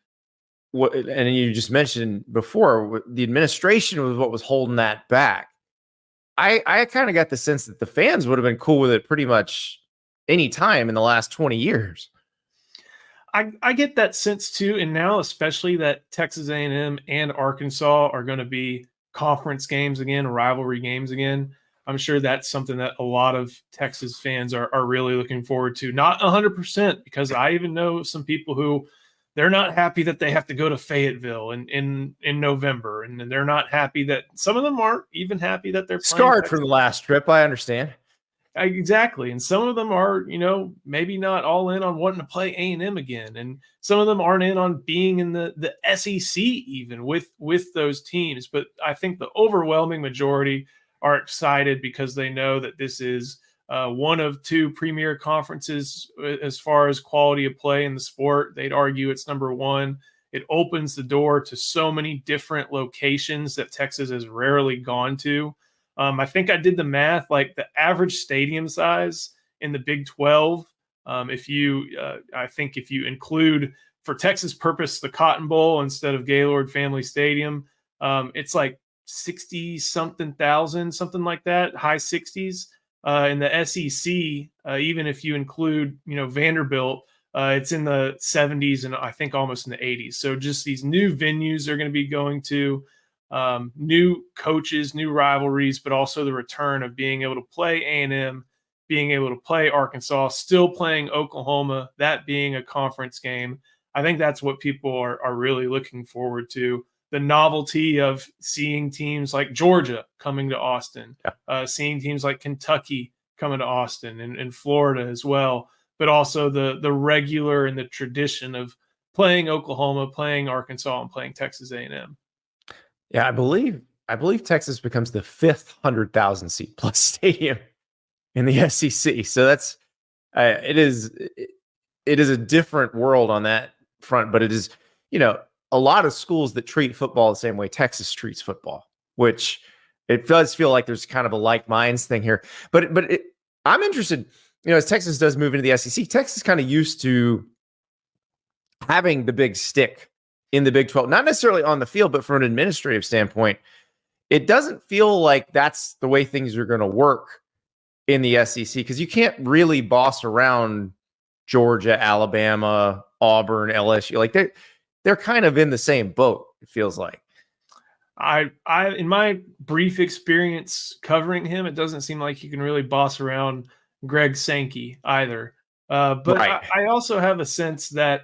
Speaker 1: and you just mentioned before, the administration was what was holding that back. I kind of got the sense that the fans would have been cool with it pretty much any time in the last 20 years.
Speaker 4: I get that sense too, and now especially that Texas A&M and Arkansas are going to be conference games again, rivalry games again. I'm sure that's something that a lot of Texas fans are really looking forward to. Not 100%, because I even know some people who they're not happy that they have to go to Fayetteville in November, and they're not happy that some of them aren't even happy that they're
Speaker 1: scarred from the last trip. I understand.
Speaker 4: Exactly. And some of them are, maybe not all in on wanting to play A&M again. And some of them aren't in on being in the SEC even with those teams. But I think the overwhelming majority are excited because they know that this is one of two premier conferences as far as quality of play in the sport. They'd argue it's number one. It opens the door to so many different locations that Texas has rarely gone to. I think I did the math, like the average stadium size in the Big 12. I think if you include, for Texas purpose, the Cotton Bowl instead of Gaylord Family Stadium, it's like 60 something thousand, something like that, high 60s. In the SEC, even if you include, Vanderbilt, it's in the 70s and I think almost in the 80s. So just these new venues they're going to be going to. New coaches, new rivalries, but also the return of being able to play A&M, being able to play Arkansas, still playing Oklahoma, that being a conference game. I think that's what people are really looking forward to. The novelty of seeing teams like Georgia coming to Austin, seeing teams like Kentucky coming to Austin and Florida as well, but also the regular and the tradition of playing Oklahoma, playing Arkansas, and playing Texas A&M.
Speaker 1: Yeah, I believe Texas becomes the 5th 100,000 seat plus stadium in the SEC. So that's it is a different world on that front, but it is, a lot of schools that treat football the same way Texas treats football, which it does feel like there's kind of a like minds thing here. But I'm interested, as Texas does move into the SEC, Texas kind of used to having the big stick in the Big 12, not necessarily on the field, but from an administrative standpoint, it doesn't feel like that's the way things are going to work in the SEC, because you can't really boss around Georgia, Alabama, Auburn, LSU. Like they're kind of in the same boat, it feels like.
Speaker 4: I in my brief experience covering him, it doesn't seem like you can really boss around Greg Sankey either. But right. I also have a sense that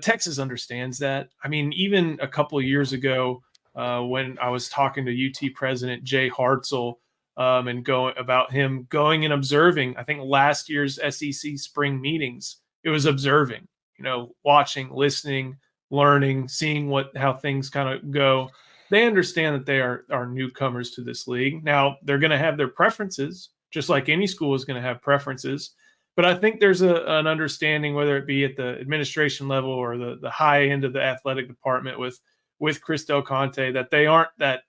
Speaker 4: Texas understands that. I mean, even a couple of years ago, when I was talking to UT President Jay Hartzell and going and observing, I think last year's SEC spring meetings, it was observing, watching, listening, learning, seeing how things kind of go. They understand that they are newcomers to this league. Now, they're going to have their preferences, just like any school is going to have preferences. But I think there's an understanding, whether it be at the administration level or the high end of the athletic department with Chris Del Conte, that they aren't that,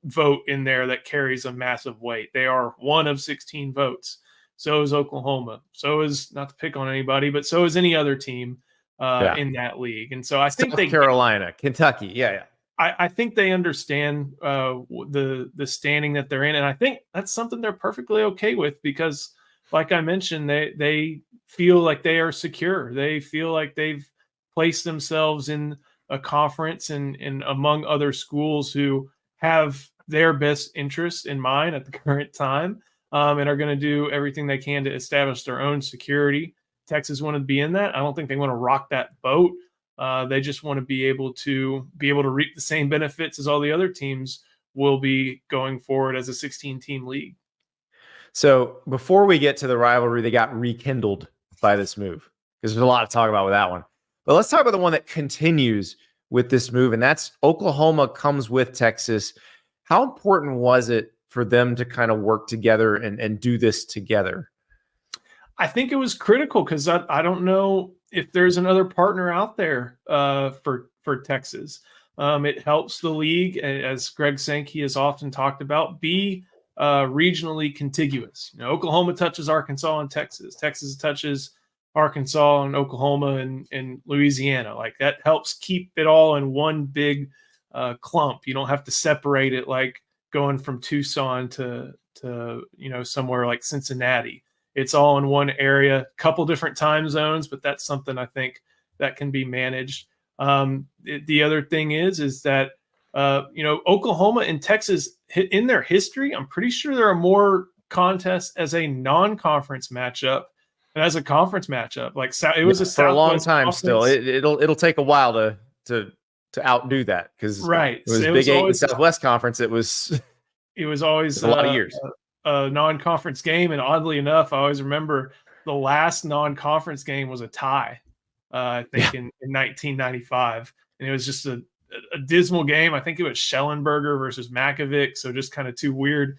Speaker 4: vote in there that carries a massive weight. They are one of 16 votes. So is Oklahoma. So is, not to pick on anybody, but so is any other team in that league. And so I think
Speaker 1: South Carolina, Kentucky. Yeah.
Speaker 4: I think they understand the standing that they're in. And I think that's something they're perfectly okay with, because like I mentioned, they feel like they are secure. They feel like they've placed themselves in a conference and among other schools who have their best interests in mind at the current time, and are going to do everything they can to establish their own security. Texas wanted to be in that. I don't think they want to rock that boat. They just want to be able to reap the same benefits as all the other teams will be going forward as a 16-team league.
Speaker 1: So before we get to the rivalry, they got rekindled by this move because there's a lot to talk about with that one. But let's talk about the one that continues with this move, and that's Oklahoma comes with Texas. How important was it for them to kind of work together and do this together?
Speaker 4: I think it was critical because I don't know if there's another partner out there for Texas. It helps the league, as Greg Sankey has often talked about, be regionally contiguous. Oklahoma touches Arkansas and Texas. Texas touches Arkansas and Oklahoma and Louisiana. Like, that helps keep it all in one big clump. You don't have to separate it like going from Tucson to somewhere like Cincinnati. It's all in one area, couple different time zones, but that's something I think that can be managed. The other thing is that Oklahoma and Texas, in their history, I'm pretty sure there are more contests as a non-conference matchup than as a conference matchup. Like, it was
Speaker 1: for a long
Speaker 4: Southwest
Speaker 1: time.
Speaker 4: Conference.
Speaker 1: Still, it'll take a while to outdo that because
Speaker 4: right.
Speaker 1: It was
Speaker 4: so
Speaker 1: Big Eight and Southwest Conference. It was
Speaker 4: always
Speaker 1: a lot of years.
Speaker 4: A non-conference game, and oddly enough, I always remember the last non-conference game was a tie. I think in 1995, and it was just a dismal game. I think it was Schellenberger versus Makovic, so just kind of two weird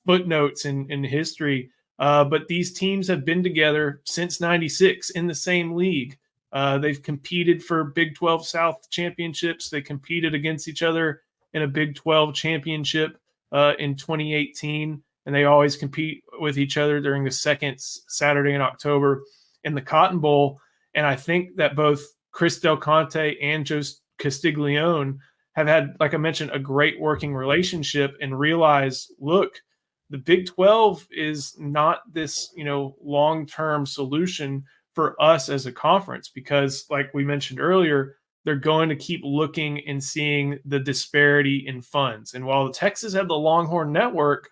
Speaker 4: footnotes in history. But these teams have been together since '96 in the same league. They've competed for Big 12 South championships. They competed against each other in a Big 12 championship in 2018. And they always compete with each other during the second Saturday in October in the Cotton Bowl. And I think that both Chris Del Conte and Joe Castiglione have had, like I mentioned, a great working relationship and realize, look, the Big 12 is not this, long-term solution for us as a conference because, like we mentioned earlier, they're going to keep looking and seeing the disparity in funds. And while Texas had the Longhorn Network,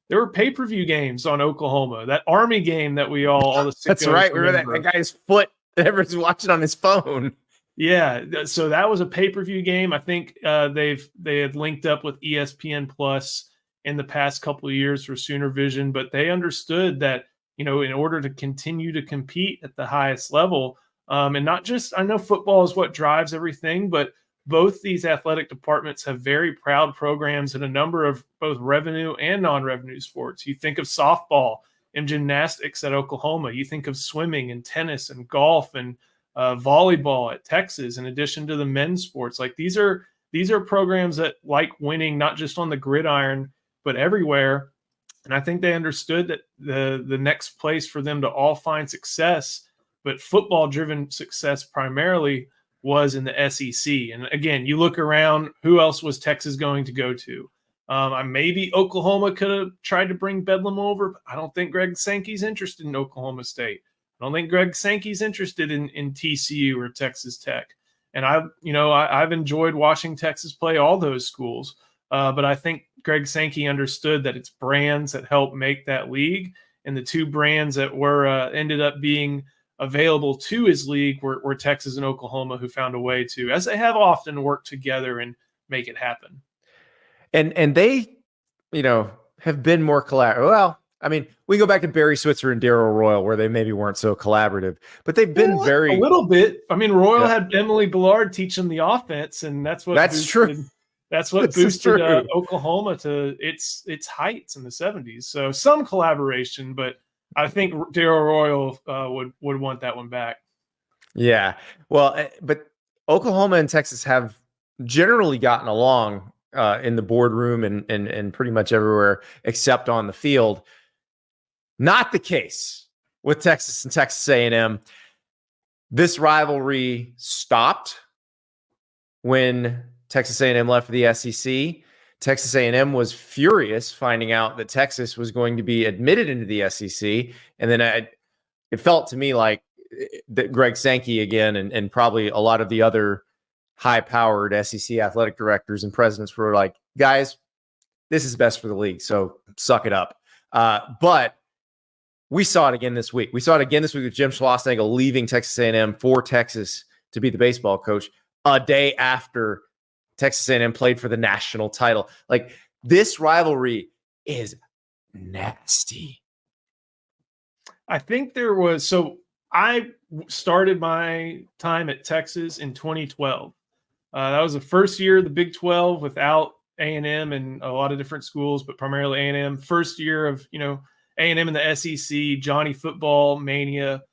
Speaker 4: there were pay-per-view games on Oklahoma. That Army game that we all the
Speaker 1: that's right. Remember that guy's foot that everyone's watching on his phone.
Speaker 4: Yeah, so that was a pay-per-view game. I think they had linked up with ESPN Plus in the past couple of years for Sooner Vision, but they understood that in order to continue to compete at the highest level, and not just, I know football is what drives everything, but both these athletic departments have very proud programs in a number of both revenue and non-revenue sports. You think of softball and gymnastics at Oklahoma. You think of swimming and tennis and golf and volleyball at Texas, in addition to the men's sports. Like, these are programs that like winning, not just on the gridiron, but everywhere. And I think they understood that the next place for them to all find success, but football-driven success primarily, was in the SEC. And again, you look around, who else was Texas going to go to? Maybe Oklahoma could have tried to bring Bedlam over, but I don't think Greg Sankey's interested in Oklahoma State. I don't think Greg Sankey's interested in TCU or Texas Tech. And I've enjoyed watching Texas play all those schools. But I think Greg Sankey understood that it's brands that help make that league. And the two brands that were ended up being available to his league were Texas and Oklahoma, who found a way to, as they have often, work together and make it happen.
Speaker 1: And they, have been more collaborative. Well, I mean, we go back to Barry Switzer and Darryl Royal, where they maybe weren't so collaborative, but they've been
Speaker 4: a little bit. I mean, Royal had Emily Billard teach them the offense, and that's true. That's what boosted Oklahoma to its heights in the 70s. So some collaboration, but I think Darryl Royal would want that one back.
Speaker 1: Yeah. Well, but Oklahoma and Texas have generally gotten along in the boardroom and pretty much everywhere except on the field. Not the case with Texas and Texas A&M. This rivalry stopped when Texas A&M left for the SEC. Texas A&M was furious finding out that Texas was going to be admitted into the SEC. And then it felt to me like that Greg Sankey again and probably a lot of the other high-powered SEC athletic directors and presidents were like, guys, this is best for the league, so suck it up. But we saw it again this week. We saw it again this week with Jim Schlossnagle leaving Texas A&M for Texas to be the baseball coach a day after Texas A&M played for the national title. Like, this rivalry is nasty.
Speaker 4: I think there was, so I started my time at Texas in 2012. That was the first year of the Big 12 without A&M and a lot of different schools, but primarily A&M. First year of, A&M in the SEC, Johnny football mania,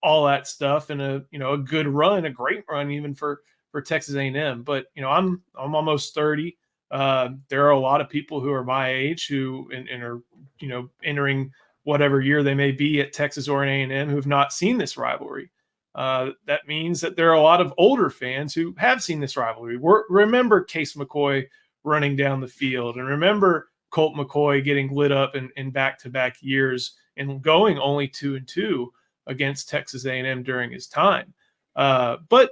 Speaker 4: all that stuff, and a good run, a great run even for Texas A&M. But I'm almost 30. There are a lot of people who are my age who and are entering whatever year they may be at Texas or in A&M who have not seen this rivalry. That means that there are a lot of older fans who have seen this rivalry. Remember Case McCoy running down the field, and remember Colt McCoy getting lit up in back-to-back years and going only 2-2 against Texas A&M during his time. But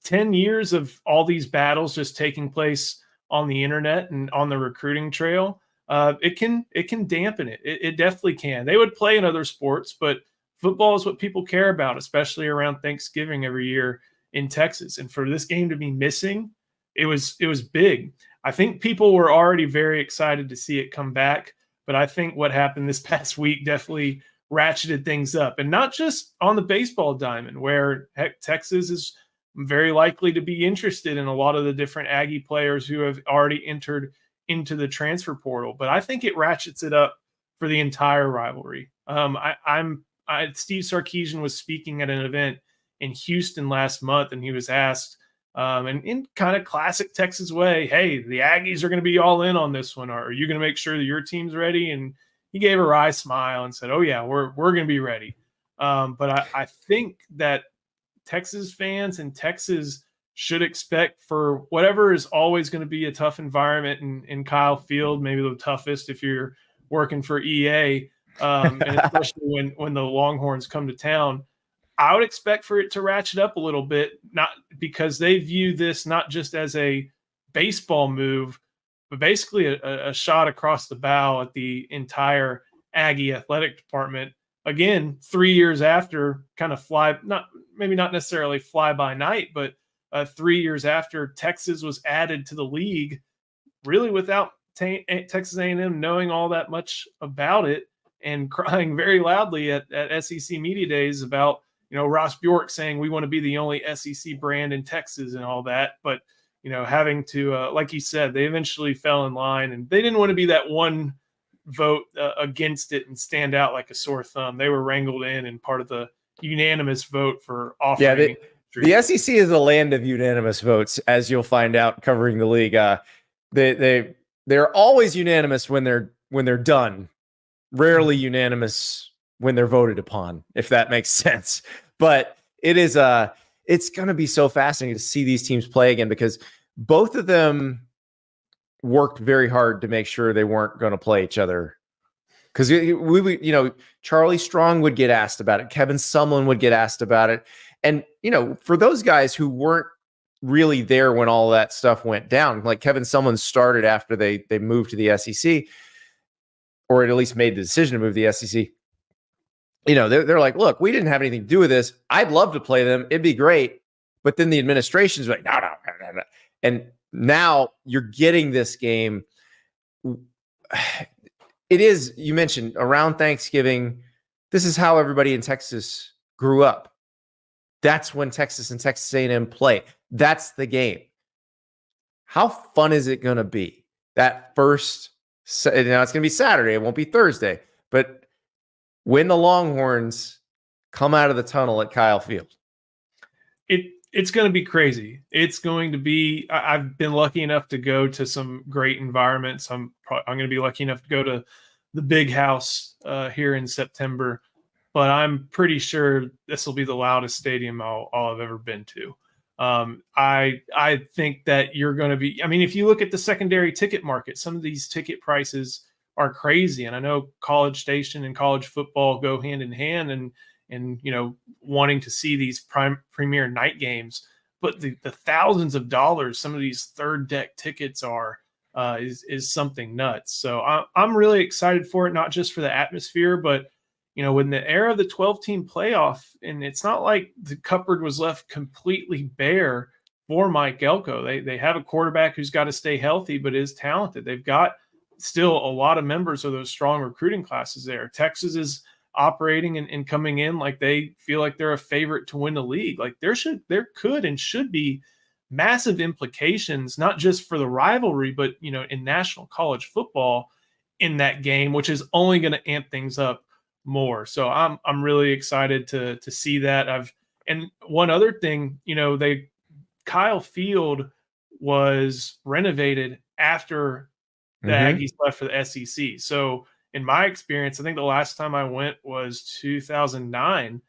Speaker 4: 10 years of all these battles just taking place on the internet and on the recruiting trail, it can dampen it. It definitely can. They would play in other sports, but football is what people care about, especially around Thanksgiving every year in Texas. And for this game to be missing, it was big. I think people were already very excited to see it come back, but I think what happened this past week definitely ratcheted things up. And not just on the baseball diamond, where Texas is very likely to be interested in a lot of the different Aggie players who have already entered into the transfer portal. But I think it ratchets it up for the entire rivalry. Steve Sarkisian was speaking at an event in Houston last month, and he was asked, and in kind of classic Texas way, hey, the Aggies are going to be all in on this one. Are you going to make sure that your team's ready? And he gave a wry smile and said, oh yeah, we're going to be ready. But I think that Texas fans and Texas should expect for whatever is always going to be a tough environment in Kyle Field, maybe the toughest if you're working for EA, and especially when the Longhorns come to town. I would expect for it to ratchet up a little bit, not because they view this not just as a baseball move, but basically a shot across the bow at the entire Aggie athletic department. Again, 3 years after, kind of maybe not necessarily fly by night, but 3 years after Texas was added to the league, really without Texas A&M knowing all that much about it, and crying very loudly at SEC media days about, Ross Bjork saying we want to be the only SEC brand in Texas and all that. But, having to, like you said, they eventually fell in line, and they didn't want to be that one vote against it and stand out like a sore thumb. They were wrangled in and part of the unanimous vote for offering.
Speaker 1: Yeah, the SEC is the land of unanimous votes, as you'll find out covering the league. They're always unanimous when they're done. Rarely unanimous when they're voted upon, if that makes sense. But it's going to be so fascinating to see these teams play again, because both of them worked very hard to make sure they weren't going to play each other. Because we Charlie Strong would get asked about it. Kevin Sumlin would get asked about it. And, for those guys who weren't really there when all that stuff went down, like Kevin Sumlin started after they moved to the SEC, or at least made the decision to move to the SEC. They're like, look, we didn't have anything to do with this. I'd love to play them. It'd be great. But then the administration's like, no. And now you're getting this game. It is, you mentioned, around Thanksgiving. This is how everybody in Texas grew up. That's when Texas and Texas A&M play. That's the game. How fun is it going to be? That first, now it's going to be Saturday. It won't be Thursday. But when the Longhorns come out of the tunnel at Kyle Field,
Speaker 4: it's going to be crazy. It's going to be. I've been lucky enough to go to some great environments. I'm going to be lucky enough to go to the Big House here in September, but I'm pretty sure this will be the loudest stadium I'll have ever been to. I think that you're going to be. I mean, if you look at the secondary ticket market, some of these ticket prices are crazy, and I know College Station and college football go hand in hand, and wanting to see these premier night games, but the thousands of dollars some of these third deck tickets are is something nuts. So I'm really excited for it, not just for the atmosphere, but when the era of the 12-team playoff, and it's not like the cupboard was left completely bare for Mike Elko. They have a quarterback who's got to stay healthy, but is talented. They've got still a lot of members of those strong recruiting classes there. Texas is operating and coming in like they feel like they're a favorite to win the league. Like there could and should be massive implications, not just for the rivalry, but in national college football in that game, which is only going to amp things up more. So I'm really excited to see that. And one other thing, Kyle Field was renovated after the Aggies left for the SEC. So in my experience, I think the last time I went was 2009.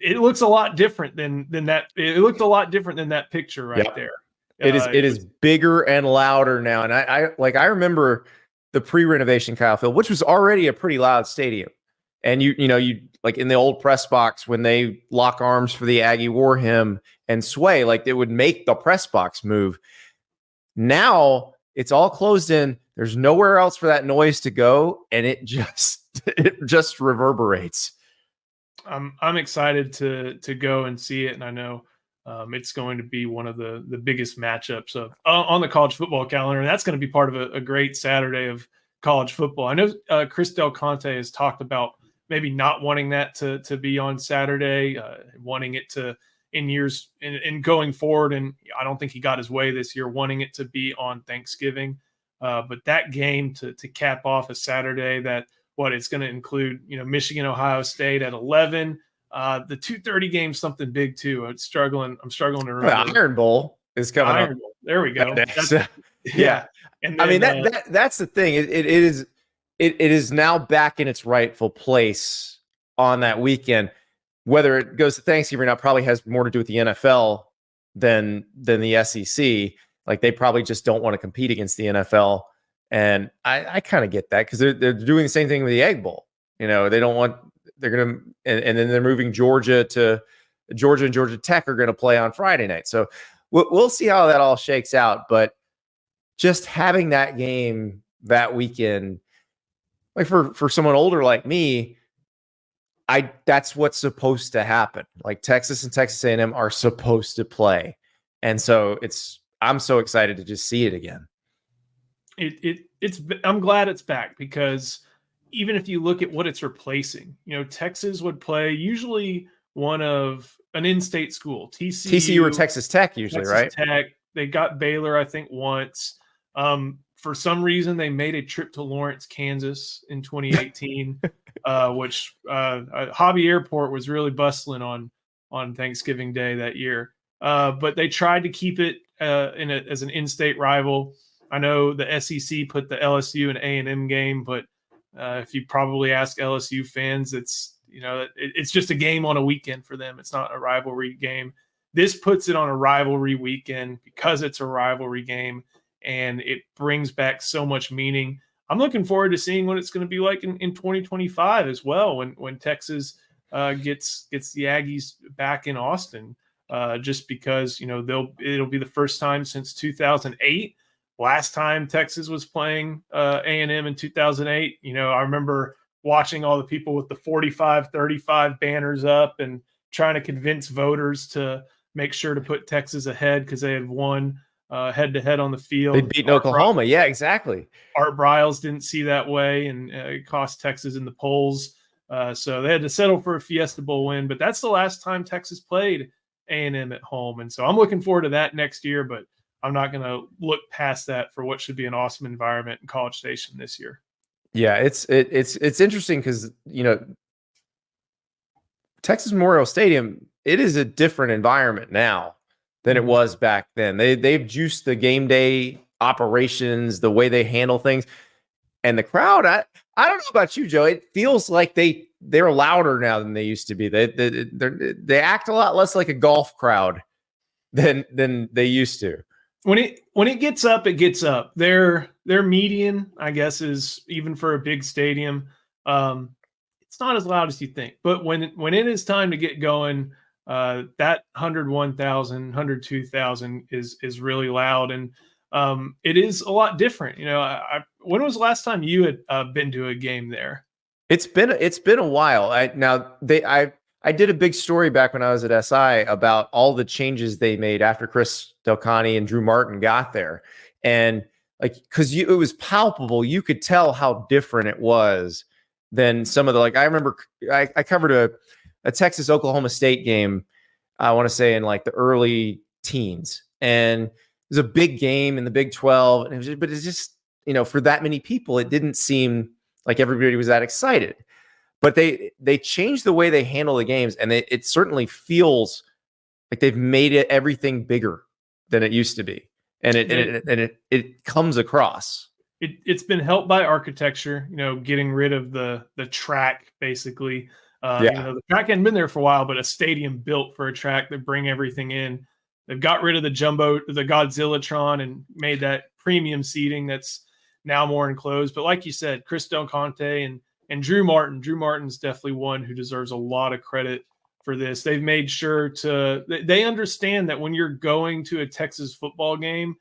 Speaker 4: It looks a lot different than that. It looked a lot different than that picture right there.
Speaker 1: It is bigger and louder now. And I remember the pre-renovation Kyle Field, which was already a pretty loud stadium. And you like in the old press box when they lock arms for the Aggie war hymn and sway, like it would make the press box move. Now it's all closed in. There's nowhere else for that noise to go, and it just reverberates.
Speaker 4: I'm excited to go and see it, and I know it's going to be one of the biggest matchups on the college football calendar, and that's going to be part of a great Saturday of college football. I know Chris Del Conte has talked about maybe not wanting that to be on Saturday, wanting it to in years and going forward, and I don't think he got his way this year, wanting it to be on Thanksgiving. But that game to cap off a Saturday it's going to include, Michigan, Ohio State at 11. The 2:30 game, something big too. I'm struggling to remember.
Speaker 1: The Iron Bowl is coming up.
Speaker 4: Bowl. There we go.
Speaker 1: Yeah.
Speaker 4: And then,
Speaker 1: I mean, that's the thing. It is now back in its rightful place on that weekend. Whether it goes to Thanksgiving or not probably has more to do with the NFL than the SEC. Like they probably just don't want to compete against the NFL. And I kind of get that because they're doing the same thing with the Egg Bowl. They don't want, they're going to, and then they're moving Georgia and Georgia Tech are going to play on Friday night. So we'll see how that all shakes out. But just having that game that weekend, like for someone older like me, that's what's supposed to happen. Like Texas and Texas A&M are supposed to play. And so I'm so excited to just see it again.
Speaker 4: I'm glad it's back because even if you look at what it's replacing, Texas would play usually one of an in-state school, TCU
Speaker 1: or Texas Tech usually, right?
Speaker 4: Tech. They got Baylor, I think, once. For some reason, they made a trip to Lawrence, Kansas in 2018, which Hobby Airport was really bustling on Thanksgiving Day that year. But they tried to keep it as an in-state rival. I know the SEC put the LSU and A&M game, but if you probably ask LSU fans, it's just a game on a weekend for them. It's not a rivalry game. This puts it on a rivalry weekend because it's a rivalry game, and it brings back so much meaning. I'm looking forward to seeing what it's going to be like in 2025 as well when Texas gets the Aggies back in Austin, just because it'll be the first time since 2008. Last time Texas was playing A&M in 2008, I remember watching all the people with the 45-35 banners up and trying to convince voters to make sure to put Texas ahead because they had won head-to-head on the field.
Speaker 1: They'd beaten Oklahoma. Yeah, exactly.
Speaker 4: Art Briles didn't see that way, and it cost Texas in the polls. So they had to settle for a Fiesta Bowl win, but that's the last time Texas played A&M at home. And so I'm looking forward to that next year, but I'm not going to look past that for what should be an awesome environment in College Station this year. Yeah,
Speaker 1: it's interesting because Texas Memorial Stadium, it is a different environment now than it was back then. They've juiced the game day operations, the way they handle things, and the crowd. I don't know about you, Joe. It feels like they're louder now than they used to be. They act a lot less like a golf crowd than they used to.
Speaker 4: When it gets up, it gets up. Their median, I guess, is even for a big stadium. It's not as loud as you think, but when it is time to get going, that 101,000, 102,000 is really loud, and it is a lot different. When was the last time you had been to a game there?
Speaker 1: It's been a while. I did a big story back when I was at SI about all the changes they made after Chris Delcani and Drew Martin got there, and like because it was palpable, you could tell how different it was than some of the I remember I covered a Texas Oklahoma State game. I want to say in like the early teens, and it was a big game in the Big 12, and but it's just for that many people, it didn't seem like everybody was that excited. But they changed the way they handle the games, and it certainly feels like they've made everything bigger than it used to be, and it comes across.
Speaker 4: It's been helped by architecture, getting rid of the track basically. The track hadn't been there for a while, but a stadium built for a track that bring everything in. They've got rid of the Godzillatron, and made that premium seating that's now more enclosed. But like you said, Chris Del Conte and Drew Martin's definitely one who deserves a lot of credit for this. They've made sure they understand that when you're going to a Texas football game,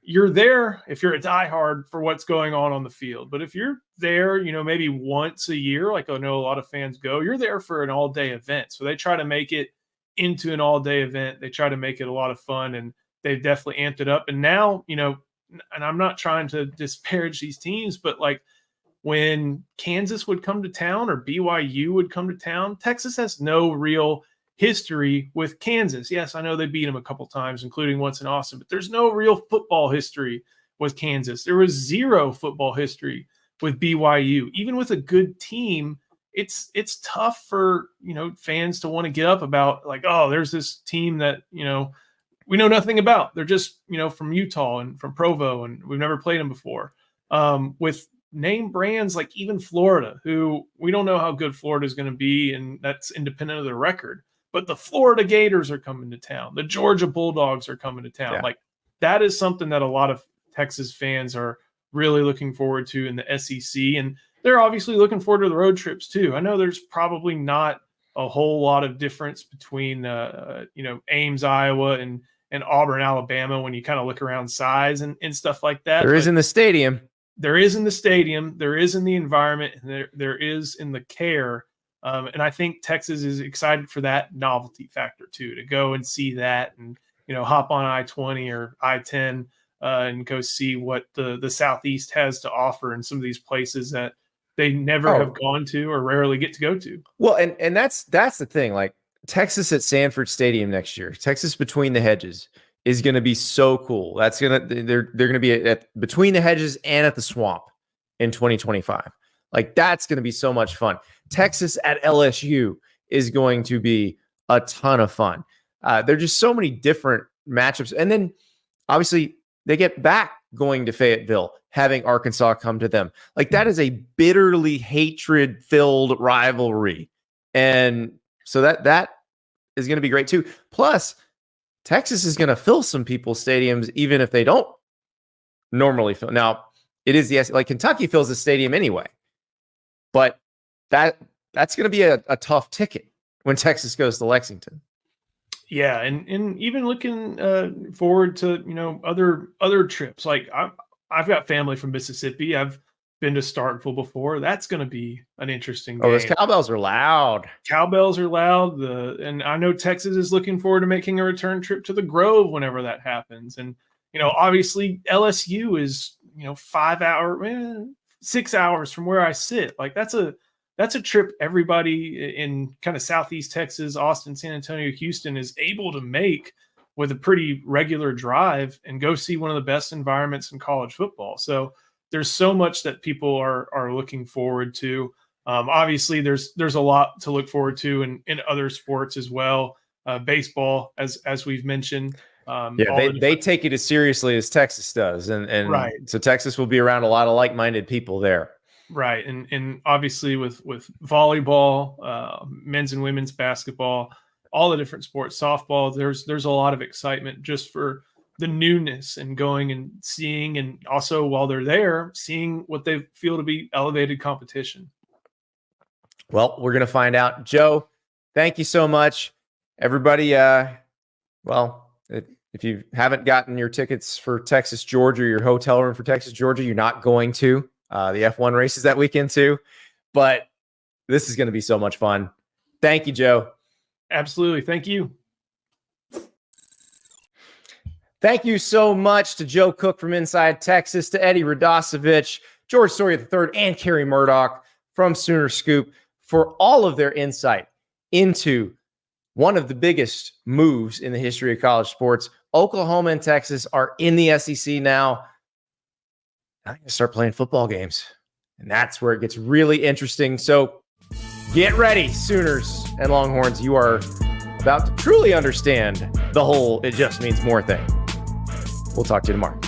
Speaker 4: you're there if you're a diehard for what's going on the field. But if you're there, maybe once a year, like I know a lot of fans go, you're there for an all-day event. So they try to make it into an all-day event. They try to make it a lot of fun, and they've definitely amped it up. And now, and I'm not trying to disparage these teams, but like when Kansas would come to town or BYU would come to town, Texas has no real history with Kansas. Yes, I know they beat them a couple times, including once in Austin, but there's no real football history with Kansas. There was zero football history with BYU. Even with a good team, it's tough for, fans to want to get up about like, oh, there's this team that, we know nothing about. They're just, from Utah and from Provo, and we've never played them before. With name brands like even Florida, who we don't know how good Florida is going to be, and that's independent of their record. But the Florida Gators are coming to town. The Georgia Bulldogs are coming to town.
Speaker 1: Yeah.
Speaker 4: Like that is something that a lot of Texas fans are really looking forward to in the SEC. And they're obviously looking forward to the road trips too. I know there's probably not a whole lot of difference between, Ames, Iowa and Auburn, Alabama, when you kind of look around size and stuff like that.
Speaker 1: There is in the stadium.
Speaker 4: There is in the stadium. There is in the environment. And there is in the care. And I think Texas is excited for that novelty factor too, to go and see that and, hop on I-20 or I-10 and go see what the Southeast has to offer in some of these places that they never have gone to or rarely get to go to.
Speaker 1: Well, and that's the thing. Like Texas at Sanford Stadium next year, Texas Between the Hedges is going to be so cool. They're going to be at Between the Hedges and at the Swamp in 2025. Like that's going to be so much fun. Texas at LSU is going to be a ton of fun. There are just so many different matchups. And then obviously they get back going to Fayetteville, having Arkansas come to them. Like that is a bitterly hatred-filled rivalry. And so that is going to be great too. Plus, Texas is going to fill some people's stadiums, even if they don't normally fill. Now, it is like Kentucky fills the stadium anyway. But that's going to be a tough ticket when Texas goes to Lexington.
Speaker 4: Yeah, and even looking forward to other trips. Like I've got family from Mississippi. I've been to Starkville before. That's going to be an interesting game.
Speaker 1: Oh, those cowbells are loud.
Speaker 4: Cowbells are loud. And I know Texas is looking forward to making a return trip to the Grove whenever that happens. And obviously LSU is 6 hours from where I sit. Like that's a trip everybody in kind of Southeast Texas, Austin, San Antonio, Houston is able to make with a pretty regular drive and go see one of the best environments in college football. So there's so much that people are looking forward to. Obviously there's a lot to look forward to in other sports as well. Baseball, as we've mentioned.
Speaker 1: They take it as seriously as Texas does. And
Speaker 4: right.
Speaker 1: So Texas will be around a lot of like-minded people there.
Speaker 4: Right. And obviously with volleyball, men's and women's basketball, all the different sports, softball, there's a lot of excitement just for the newness and going and seeing, and also while they're there, seeing what they feel to be elevated competition.
Speaker 1: Well, we're going to find out. Joe, thank you so much. Everybody, if you haven't gotten your tickets for Texas, Georgia, your hotel room for Texas, Georgia, you're not going to. The F1 races that weekend too. but this is going to be so much fun. Thank you, Joe.
Speaker 4: Absolutely. Thank you.
Speaker 1: Thank you so much to Joe Cook from Inside Texas, to Eddie Radosevich, George Stoia III, and Kerry Murdoch from Sooner Scoop for all of their insight into one of the biggest moves in the history of college sports. Oklahoma and Texas are in the SEC now. I'm going to start playing football games, and that's where it gets really interesting. So get ready, Sooners and Longhorns. You are about to truly understand the whole "it just means more" thing. We'll talk to you tomorrow.